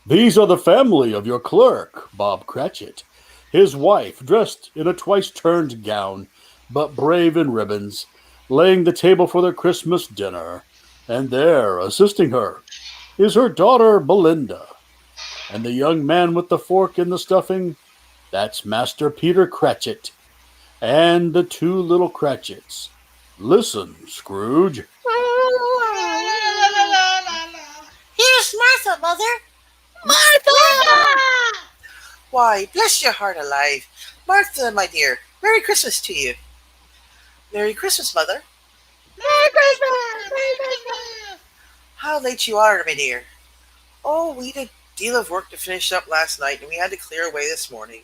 Speaker 5: These are the family of your clerk, Bob Cratchit. His wife, dressed in a twice-turned gown, but brave in ribbons, laying the table for their Christmas dinner. And there, assisting her, is her daughter Belinda. And the young man with the fork in the stuffing, that's Master Peter Cratchit. And the two little Cratchits. Listen, Scrooge.
Speaker 4: Here's Martha, Mother.
Speaker 9: Martha!
Speaker 4: Why, bless your heart alive. Martha, my dear, Merry Christmas to you. Merry Christmas, Mother.
Speaker 9: Merry Christmas! Merry Christmas!
Speaker 4: How late you are, my dear. Oh, we had a deal of work to finish up last night, and we had to clear away this morning.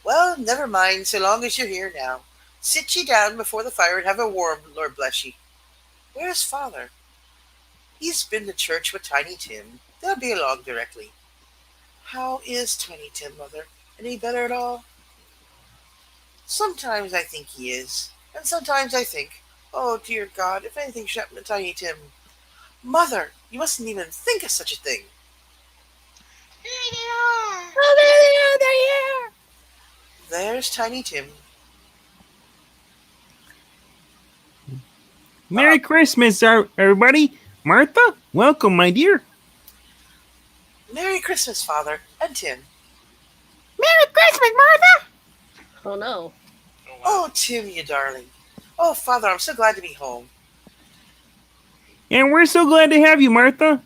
Speaker 4: Well, never mind, so long as you're here now. Sit ye down before the fire and have a warm, Lord bless ye. Where's father? He's been to church with Tiny Tim. They'll be along directly. How is Tiny Tim, mother? Any better at all? Sometimes I think he is, and sometimes I think, oh dear God, if anything should happen to Tiny Tim. Mother, you mustn't even think of such a thing.
Speaker 9: Here they are.
Speaker 1: Oh, there they are.
Speaker 4: There's Tiny Tim.
Speaker 3: Merry Christmas, everybody. Martha, welcome, my dear.
Speaker 4: Merry Christmas, Father, and Tim.
Speaker 9: Merry Christmas, Martha.
Speaker 1: Oh no.
Speaker 4: Oh, Tim, you darling. Oh, Father, I'm so glad to be home.
Speaker 3: And we're so glad to have you, Martha.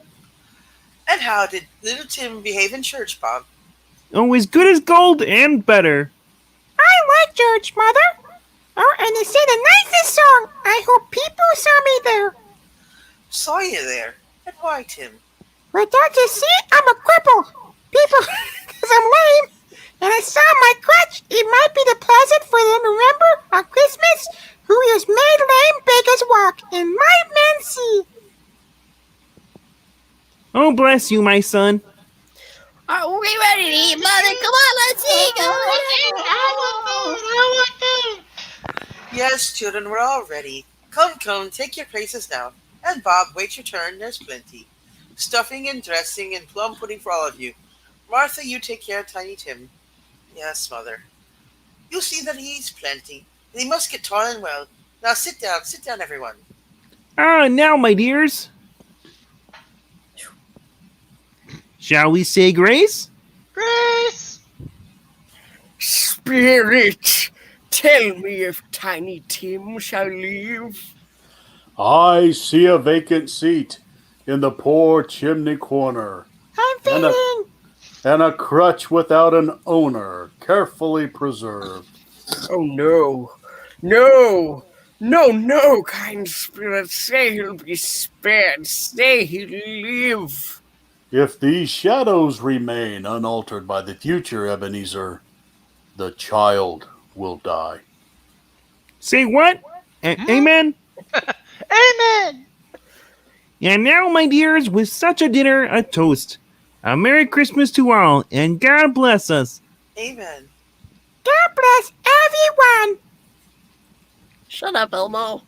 Speaker 4: And how did little Tim behave in church, Bob?
Speaker 3: Oh, as good as gold and better.
Speaker 9: I like church, Mother. Oh, and they say the nicest song. I hope people saw me there.
Speaker 4: Saw you there. And why, Tim?
Speaker 9: Well, don't you see? I'm a cripple. People, because I'm lame. And I saw my crutch. It might be the present for them to remember on Christmas who is made lame beggars walk and blind men see.
Speaker 3: Oh, bless you, my son.
Speaker 1: Are we ready to eat, Mother? Come on, let's eat.
Speaker 9: I want food.
Speaker 4: Yes, children, we're all ready. Come, take your places now. And Bob, wait your turn, there's plenty. Stuffing and dressing and plum pudding for all of you. Martha, you take care of Tiny Tim. Yes, Mother. You'll see that he eats plenty. And he must get tall and well. Now sit down, everyone.
Speaker 3: Ah, now, my dears. Shall we say grace?
Speaker 2: Grace!
Speaker 6: Spirit, tell me if Tiny Tim shall live.
Speaker 5: I see a vacant seat in the poor chimney corner,
Speaker 9: I'm
Speaker 5: and a,
Speaker 9: feeling.
Speaker 5: and a crutch without an owner, carefully preserved.
Speaker 6: Oh no, no, no, kind spirit, say he'll be spared, say he'll live.
Speaker 5: If these shadows remain unaltered by the future, Ebenezer, the child will die.
Speaker 3: Say what? Amen?
Speaker 2: Amen!
Speaker 3: And now, my dears, with such a dinner, a toast. A Merry Christmas to all, and God bless us.
Speaker 4: Amen.
Speaker 9: God bless everyone.
Speaker 1: Shut up, Elmo.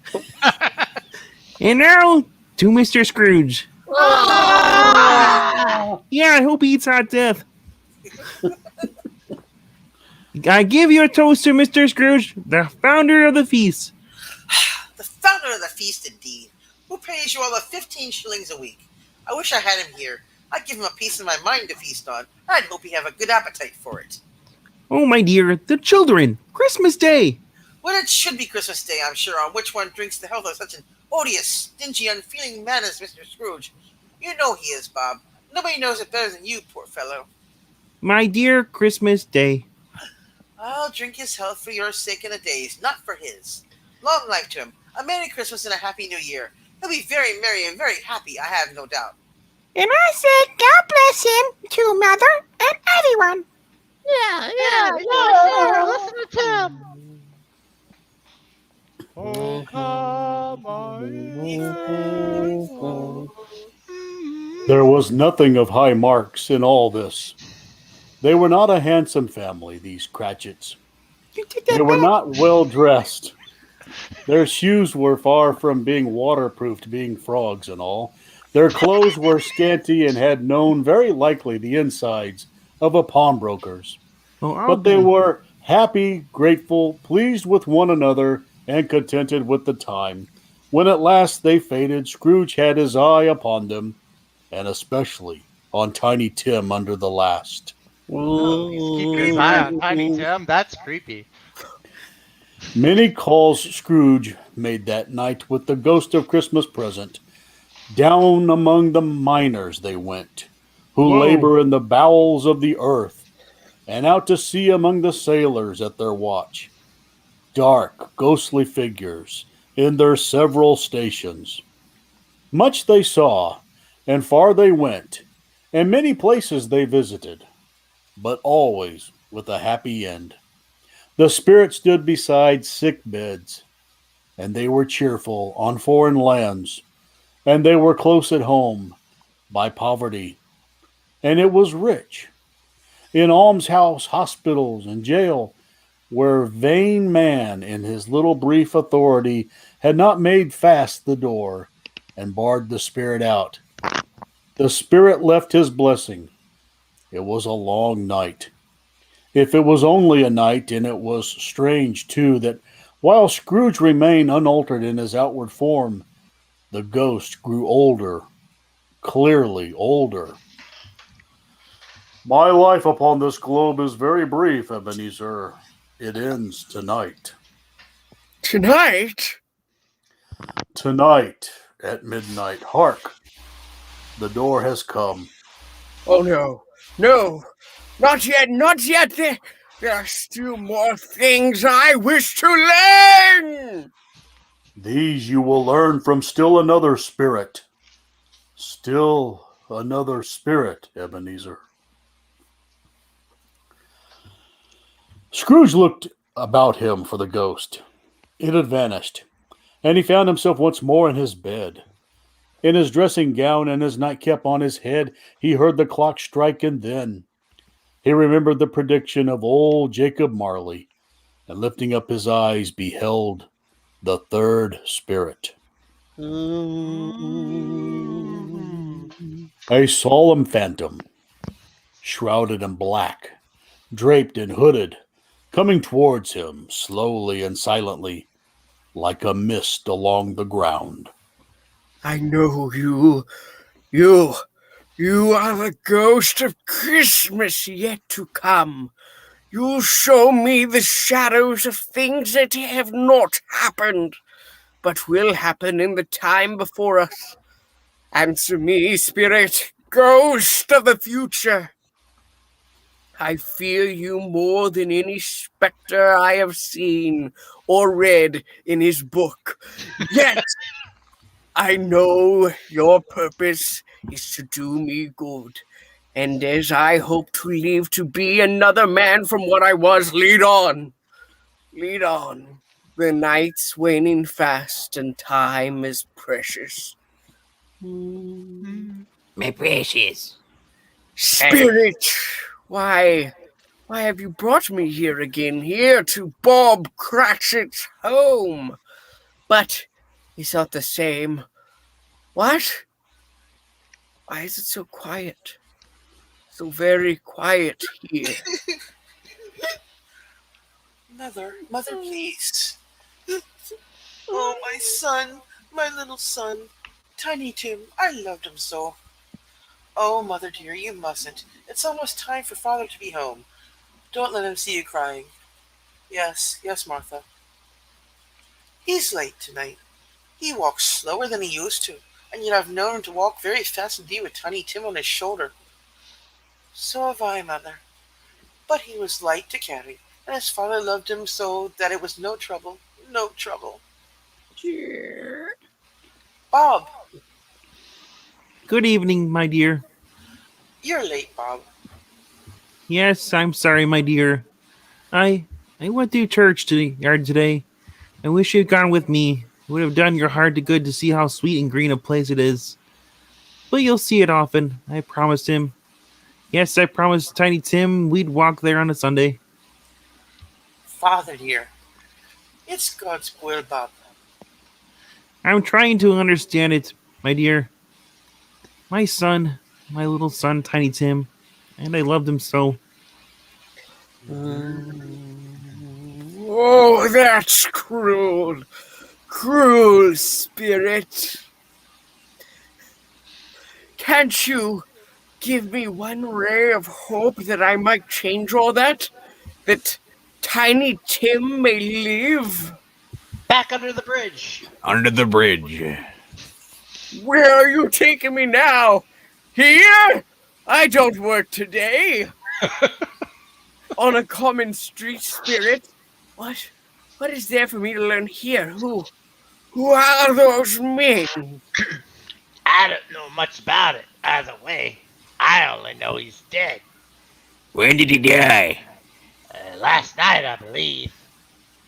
Speaker 3: And now, to Mr. Scrooge.
Speaker 1: Oh.
Speaker 3: Yeah, I hope he eats hot death. I give you a toast to Mr. Scrooge, the founder of the feast.
Speaker 4: The founder of the feast, indeed. Who pays you all of 15 shillings a week? I wish I had him here. I'd give him a piece of my mind to feast on. I'd hope he'd have a good appetite for it.
Speaker 3: Oh, my dear, the children. Christmas Day.
Speaker 4: Well, it should be Christmas Day, I'm sure, on which one drinks the health of such an odious, stingy, unfeeling man as Mr. Scrooge. You know he is, Bob. Nobody knows it better than you, poor fellow.
Speaker 3: My dear Christmas Day.
Speaker 4: I'll drink his health for your sake and a day's, not for his. Long life to him. A Merry Christmas and a Happy New Year. He'll be very merry and very happy, I have no doubt.
Speaker 9: And I said, God bless him too, Mother, and everyone.
Speaker 1: Yeah.
Speaker 2: Listen to Tim! Oh, come on.
Speaker 5: There was nothing of high marks in all this. They were not a handsome family, these Cratchits.
Speaker 9: You take
Speaker 5: They
Speaker 9: that
Speaker 5: were
Speaker 9: back.
Speaker 5: not well dressed. Their shoes were far from being waterproofed, being frogs and all. Their clothes were scanty and had known very likely the insides of a pawnbroker's.
Speaker 3: Oh,
Speaker 5: But they were happy, grateful, pleased with one another, and contented with the time. When at last they faded, Scrooge had his eye upon them, and especially on Tiny Tim under the last.
Speaker 2: Oh, he's keeping his eye on Tiny Tim. That's creepy.
Speaker 5: Many calls Scrooge made that night with the ghost of Christmas present. Down among the miners they went, who
Speaker 3: Whoa.
Speaker 5: labor in the bowels of the earth, and out to sea among the sailors at their watch. Dark, ghostly figures in their several stations. Much they saw, and far they went, and many places they visited, but always with a happy end. The spirit stood beside sick beds, and they were cheerful on foreign lands, and they were close at home by poverty, and it was rich in almshouse, hospitals, and jail, where vain man in his little brief authority had not made fast the door and barred the spirit out. The spirit left his blessing. It was a long night. If it was only a night, and it was strange, too, that while Scrooge remained unaltered in his outward form, the ghost grew older, clearly older. My life upon this globe is very brief, Ebenezer. It ends tonight.
Speaker 6: Tonight?
Speaker 5: Tonight at midnight. Hark! The door has come.
Speaker 6: Oh no, no, not yet, not yet. There are still more things I wish to learn.
Speaker 5: These you will learn from still another spirit. Still another spirit, Ebenezer. Scrooge looked about him for the ghost. It had vanished, and he found himself once more in his bed. In his dressing gown and his nightcap on his head, he heard the clock strike, and then he remembered the prediction of old Jacob Marley, and lifting up his eyes, beheld the third spirit. A solemn phantom, shrouded in black, draped and hooded, coming towards him slowly and silently, like a mist along the ground.
Speaker 6: I know you. You are the ghost of Christmas yet to come. You show me the shadows of things that have not happened, but will happen in the time before us. Answer me, spirit, ghost of the future. I fear you more than any specter I have seen or read in his book. Yet, I know your purpose is to do me good. And as I hope to live to be another man from what I was, lead on. Lead on. The night's waning fast and time is precious.
Speaker 7: My precious.
Speaker 6: Spirit, why have you brought me here again, here to Bob Cratchit's home? But it's not the same. What? Why is it so quiet? So very quiet here.
Speaker 4: Mother, please. Oh, my son, my little son. Tiny Tim, I loved him so. Oh, Mother dear, you mustn't. It's almost time for Father to be home. Don't let him see you crying. Yes, Martha. He's late tonight. He walks slower than he used to, and yet I've known him to walk very fast indeed with Tiny Tim on his shoulder. So have I, Mother. But he was light to carry, and his father loved him so that it was no trouble.
Speaker 6: Dear.
Speaker 4: Bob,
Speaker 3: Good evening, my dear.
Speaker 4: you're late, Bob.
Speaker 3: Yes, I'm sorry, my dear. I went to church to the yard today. I wish you'd gone with me. It would have done your heart to good to see how sweet and green a place it is. But you'll see it often, I promised him. Yes, I promised Tiny Tim we'd walk there on a Sunday.
Speaker 4: Father dear, it's God's will, Bob.
Speaker 3: I'm trying to understand it, my dear. My son, my little son, Tiny Tim, and I loved him so.
Speaker 6: Oh, that's cruel. Cruel, spirit. Can't you give me one ray of hope that I might change all that? That Tiny Tim may live?
Speaker 2: Back under the bridge.
Speaker 8: Under the bridge.
Speaker 6: Where are you taking me now? Here? I don't work today. On a common street, spirit. What is there for me to learn here? Who are those men?
Speaker 2: I don't know much about it either way. I only know he's dead.
Speaker 7: When did he die?
Speaker 2: Last night, I believe.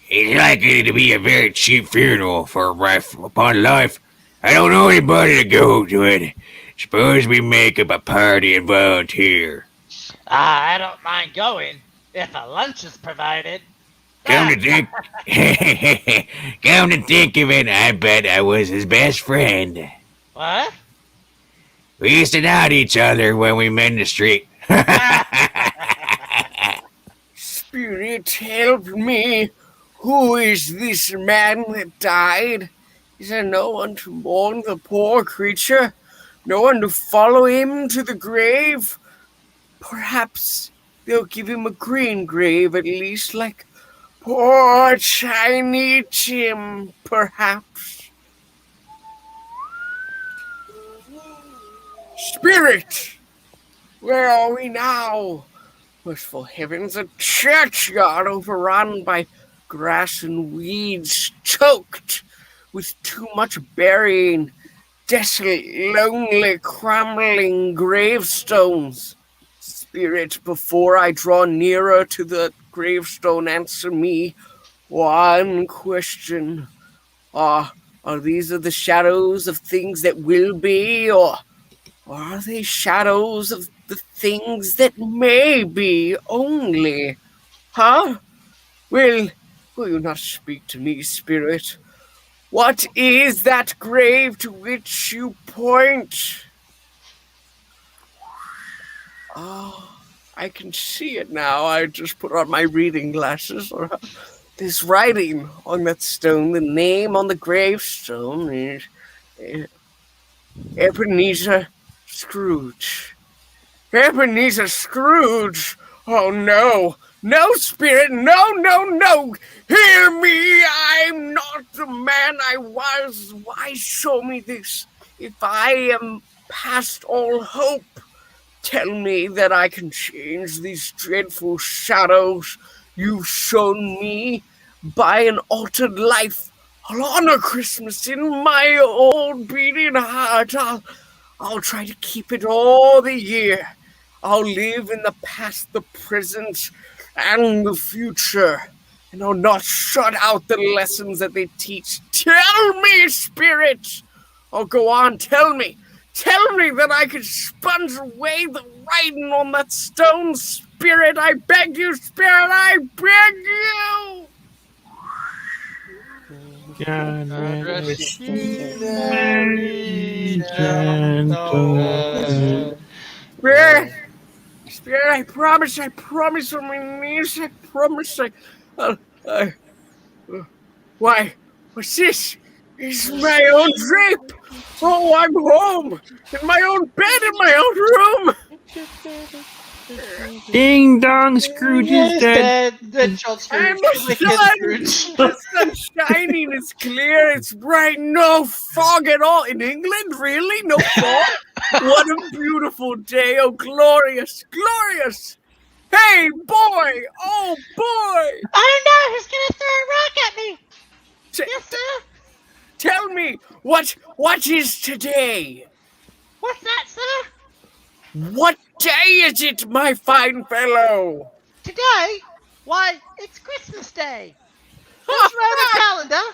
Speaker 7: It's likely to be a very cheap funeral for a wife upon life. I don't know anybody to go to it. Suppose we make up a party and volunteer.
Speaker 2: I don't mind going if a lunch is provided.
Speaker 7: Come to think, come to think of it, I bet I was his best friend.
Speaker 2: What?
Speaker 7: We used to nod each other when we met in the street.
Speaker 6: Spirit, help me. Who is this man that died? Is there no one to mourn the poor creature? No one to follow him to the grave? Perhaps they'll give him a green grave at least, like poor Tiny Tim, perhaps. Spirit! Where are we now? Merciful heavens, a churchyard overrun by grass and weeds, choked with too much burying, desolate, lonely, crumbling gravestones. Spirit, before I draw nearer to the gravestone, answer me one question. Are these the shadows of things that will be, or are they shadows of the things that may be only? Huh? Will you not speak to me, Spirit? What is that grave to which you point? Oh, I can see it now. I just put on my reading glasses. There's writing on that stone. The name on the gravestone is Ebenezer Scrooge. Ebenezer Scrooge! Oh no! No, Spirit! No, no, no! Hear me! I'm not the man I was. Why show me this? If I am past all hope, tell me that I can change these dreadful shadows you've shown me by an altered life. I'll honor Christmas in my old beating heart. I'll try to keep it all the year. I'll live in the past, the present, and the future. And I'll not shut out the lessons that they teach. Tell me, Spirit! Oh, go on, tell me. Tell me that I can sponge away the writing on that stone, Spirit. I beg you, Spirit, I beg you!
Speaker 3: God
Speaker 2: rest
Speaker 3: ye
Speaker 2: merry
Speaker 3: gentlemen.
Speaker 6: Spirit, Spirit, I promise on my knees, I promise why, what's this? It's my own drape! Oh, I'm home! In my own bed, in my own room!
Speaker 3: Ding dong, Scrooge is dead.
Speaker 2: The child
Speaker 6: I'm
Speaker 2: Scrooge.
Speaker 6: the
Speaker 2: Wicked
Speaker 6: sun!
Speaker 2: Scrooge.
Speaker 6: The sun's shining, it's clear, it's bright, no fog at all. In England, really? No fog? What a beautiful day, oh glorious, glorious! Hey, boy! Oh, boy!
Speaker 2: I don't know who's gonna throw a rock at me. Yes, sir.
Speaker 6: Tell me, what is today?
Speaker 2: What's that, sir?
Speaker 6: What day is it, my fine fellow?
Speaker 2: Today? Why, it's Christmas Day. What's around the calendar?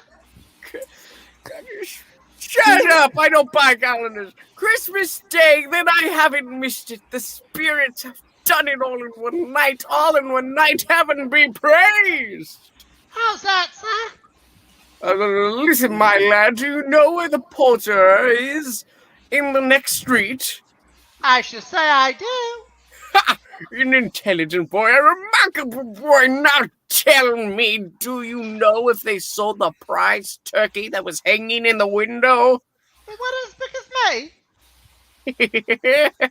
Speaker 6: Shut up! I don't buy calendars. Christmas Day, then I haven't missed it. The spirits have done it all in one night. All in one night. Heaven be praised.
Speaker 2: How's that, sir?
Speaker 6: Listen, my lad, do you know where the porter is in the next street?
Speaker 2: I should say I do.
Speaker 6: Ha! An intelligent boy, a remarkable boy. Now tell me, do you know if they sold the prize turkey that was hanging in the window?
Speaker 2: What is because me?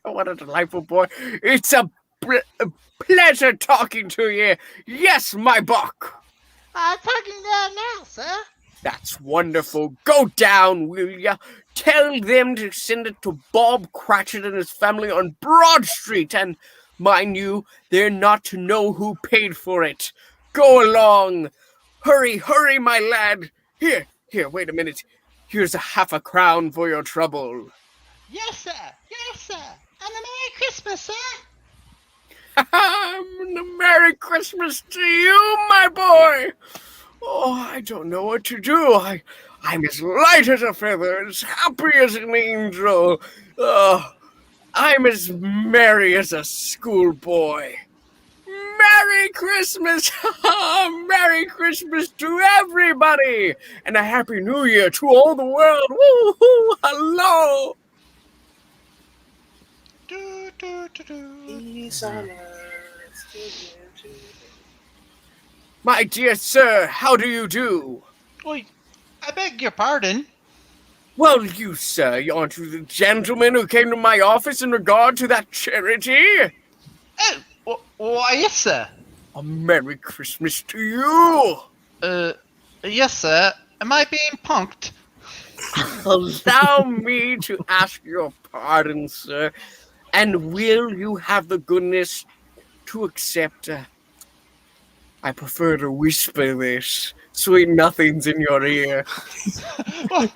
Speaker 6: What a delightful boy. It's a pleasure talking to you. Yes, my buck.
Speaker 2: I'm talking there now, sir.
Speaker 6: That's wonderful. Go down, will ya? Tell them to send it to Bob Cratchit and his family on Broad Street. And mind you, they're not to know who paid for it. Go along. Hurry, hurry, my lad. Here, wait a minute. Here's a half a crown for your trouble.
Speaker 2: Yes, sir. Yes, sir. And a Merry Christmas, sir.
Speaker 6: Merry Christmas to you, my boy. Oh, I don't know what to do. I'm as light as a feather, as happy as an angel. I'm as merry as a schoolboy. Merry Christmas! Merry Christmas to everybody! And a Happy New Year to all the world! Woo-hoo! Hello!
Speaker 2: Do, do, do, do.
Speaker 4: Peace on earth. to you today.
Speaker 6: My dear sir, how do you do?
Speaker 2: Well, I beg your pardon.
Speaker 6: Well, you, sir, aren't you the gentleman who came to my office in regard to that charity?
Speaker 2: Oh, why, yes, sir.
Speaker 6: A Merry Christmas to you!
Speaker 2: Yes, sir. Am I being punked?
Speaker 6: Allow me to ask your pardon, sir. And will you have the goodness to accept? I prefer to whisper this. Sweet nothings in your ear.
Speaker 2: Well,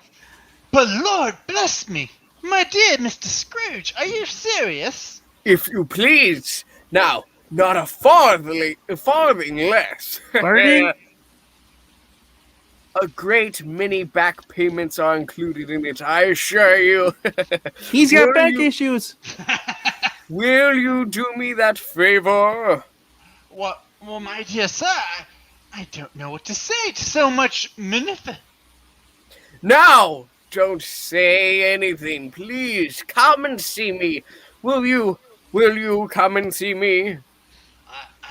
Speaker 2: but Lord bless me. My dear Mr. Scrooge, are you serious?
Speaker 6: If you please. Now, not a farthing less.
Speaker 3: Farthing?
Speaker 6: A great many back payments are included in it, I assure you.
Speaker 3: He's got
Speaker 6: Will
Speaker 3: back
Speaker 6: you-
Speaker 3: issues.
Speaker 6: Will you do me that favor?
Speaker 2: Well, my dear sir, I don't know what to say to so much benefit.
Speaker 6: Now, don't say anything, please. Come and see me. Will you come and see me?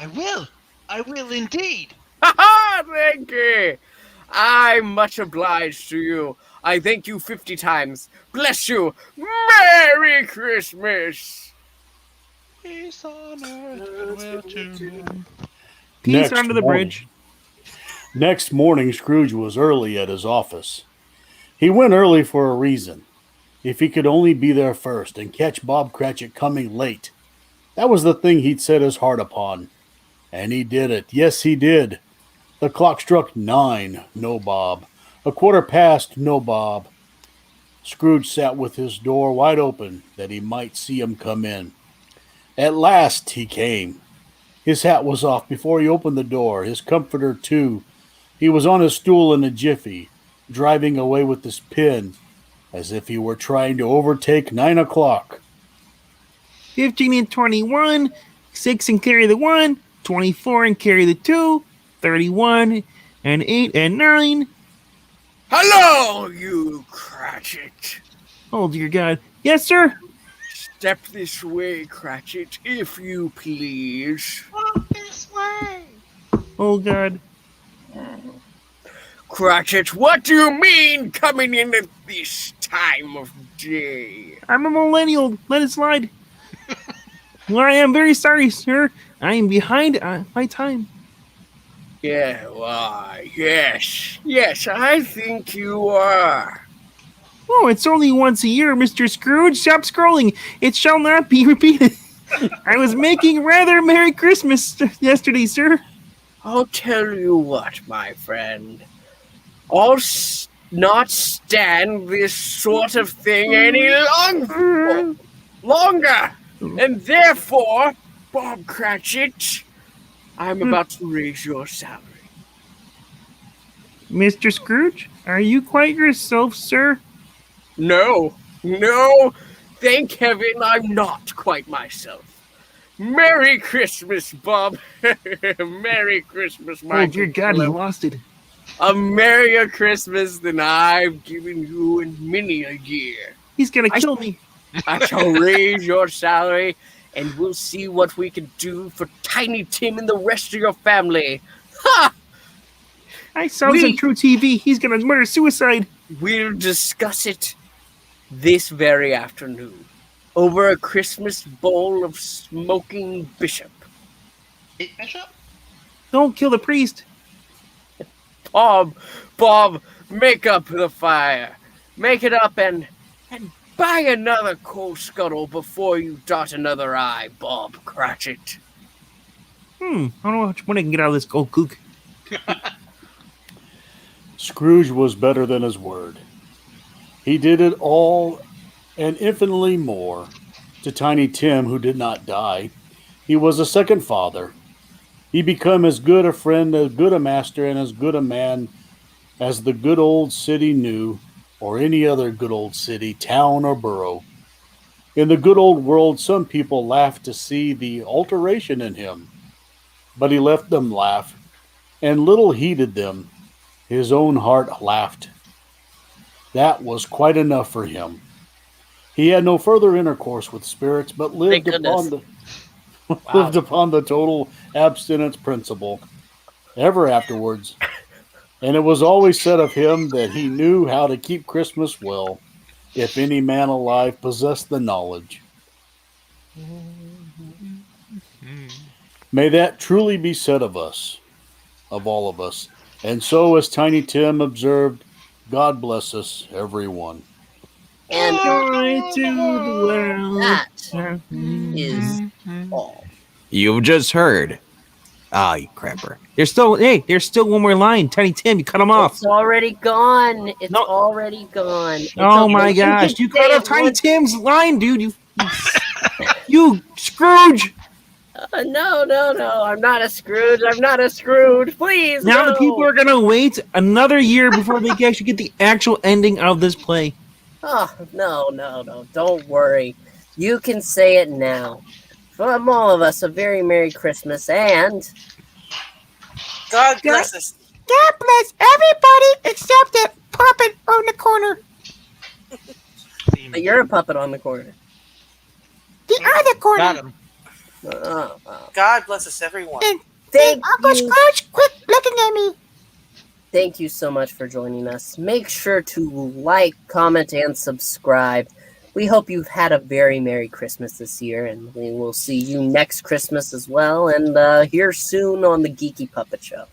Speaker 2: I will. I will indeed.
Speaker 6: Ha ha! Thank you. I'm much obliged to you. I thank you 50 times. Bless you. Merry Christmas.
Speaker 2: Peace on earth, goodwill to men.
Speaker 3: Peace
Speaker 5: Next
Speaker 3: under the
Speaker 5: morning.
Speaker 3: bridge.
Speaker 5: Next morning, Scrooge was early at his office. He went early for a reason. If he could only be there first and catch Bob Cratchit coming late. That was the thing he'd set his heart upon. And he did it. Yes, he did. The clock struck 9. No Bob. 1:15. No Bob. Scrooge sat with his door wide open that he might see him come in. At last he came. His hat was off before he opened the door, his comforter too. He was on his stool in a jiffy, driving away with his pen, as if he were trying to overtake 9 o'clock.
Speaker 3: 15 and 21. 6 and carry the 1. 24 and carry the 2. 31 and 8 and 9.
Speaker 6: Hello, you Cratchit.
Speaker 3: Oh, dear God. Yes, sir.
Speaker 6: Step this way, Cratchit, if you please.
Speaker 2: Walk this way.
Speaker 3: Oh, God.
Speaker 6: Cratchit, what do you mean coming in at this time of day?
Speaker 3: I'm a millennial. Let it slide. Well, I am very sorry, sir. I am behind my time.
Speaker 6: Yeah, why, yes, I think you are.
Speaker 3: Oh, it's only once a year, Mr. Scrooge. Stop scrolling. It shall not be repeated. I was making rather Merry Christmas yesterday, sir.
Speaker 6: I'll tell you what, my friend. I'll not stand this sort of thing any longer. And therefore, Bob Cratchit, I'm about to raise your salary.
Speaker 3: Mr. Scrooge, are you quite yourself, sir?
Speaker 6: No, thank heaven I'm not quite myself. Merry Christmas, Bob. Merry Christmas, my
Speaker 3: Oh, dear God, he
Speaker 6: fellow.
Speaker 3: lost it.
Speaker 6: A merrier Christmas than I've given you in many a year.
Speaker 3: He's gonna kill me.
Speaker 6: I shall raise your salary, and we'll see what we can do for Tiny Tim and the rest of your family. Ha!
Speaker 3: I saw this on True TV. He's gonna murder suicide.
Speaker 6: We'll discuss it this very afternoon over a Christmas bowl of smoking bishop.
Speaker 2: Hey, Bishop?
Speaker 3: Don't kill the priest.
Speaker 6: Bob, make up the fire. Make it up and buy another coal scuttle before you dot another I, Bob Cratchit.
Speaker 3: I don't know how much money I can get out of this old kook.
Speaker 5: Scrooge was better than his word. He did it all and infinitely more to Tiny Tim, who did not die. He was a second father. He became as good a friend, as good a master, and as good a man as the good old city knew, or any other good old city, town, or borough. In the good old world, some people laughed to see the alteration in him, but he left them laugh, and little heeded them. His own heart laughed. That was quite enough for him. He had no further intercourse with spirits, but
Speaker 1: Thank goodness.
Speaker 5: lived upon the total abstinence principle ever afterwards. And it was always said of him that he knew how to keep Christmas well, if any man alive possessed the knowledge. May that truly be said of us, of all of us. And so, as Tiny Tim observed, God bless us, everyone.
Speaker 1: And
Speaker 3: Joy to the world.
Speaker 1: that is all.
Speaker 8: You've just heard. Ah, you crapper.
Speaker 3: There's still one more line. Tiny Tim, you cut him off.
Speaker 1: It's already gone. It's
Speaker 3: No.
Speaker 1: already gone. It's
Speaker 3: Oh
Speaker 1: okay.
Speaker 3: my
Speaker 1: You can
Speaker 3: gosh, you
Speaker 1: say
Speaker 3: cut
Speaker 1: it
Speaker 3: off Tiny
Speaker 1: once.
Speaker 3: Tim's line, dude. You Scrooge.
Speaker 1: No. I'm not a Scrooge. I'm not a Scrooge. Please,
Speaker 3: Now
Speaker 1: no.
Speaker 3: the people are gonna wait another year before they can actually get the actual ending of this play.
Speaker 1: Oh, no. Don't worry. You can say it now. From all of us, a very Merry Christmas, and
Speaker 4: God bless us.
Speaker 9: God bless everybody except that puppet on the corner.
Speaker 1: but you're a puppet on the corner.
Speaker 9: The other corner.
Speaker 2: Got him.
Speaker 4: God bless us, everyone.
Speaker 9: And
Speaker 1: Thank
Speaker 9: Uncle
Speaker 1: you.
Speaker 9: Scrooge, quit looking at me.
Speaker 1: Thank you so much for joining us. Make sure to like, comment, and subscribe. We hope you've had a very Merry Christmas this year, and we will see you next Christmas as well, and here soon on the Geeky Puppet Show.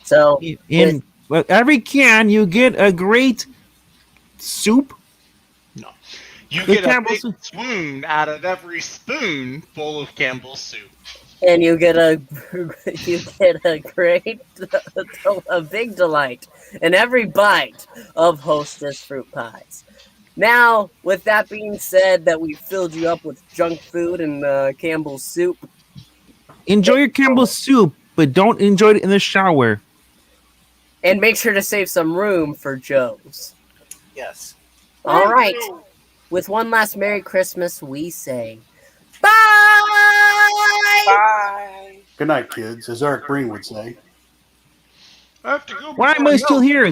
Speaker 1: So,
Speaker 3: In every can, you get a great soup.
Speaker 2: You
Speaker 3: The
Speaker 2: get a
Speaker 3: Campbell's
Speaker 2: big swoon out of every spoon full of Campbell's soup.
Speaker 1: and you get a great, a big delight in every bite of Hostess fruit pies. Now, with that being said, that we filled you up with junk food and Campbell's soup,
Speaker 3: Enjoy your Campbell's soup, but don't enjoy it in the shower.
Speaker 1: and make sure to save some room for Joe's.
Speaker 4: Yes.
Speaker 1: All right. With one last Merry Christmas, we say bye.
Speaker 4: Bye.
Speaker 5: Good night, kids, as Eric Breen would say.
Speaker 2: I have to go.
Speaker 3: Why am
Speaker 2: before
Speaker 3: I
Speaker 2: I
Speaker 3: still
Speaker 2: go.
Speaker 3: here?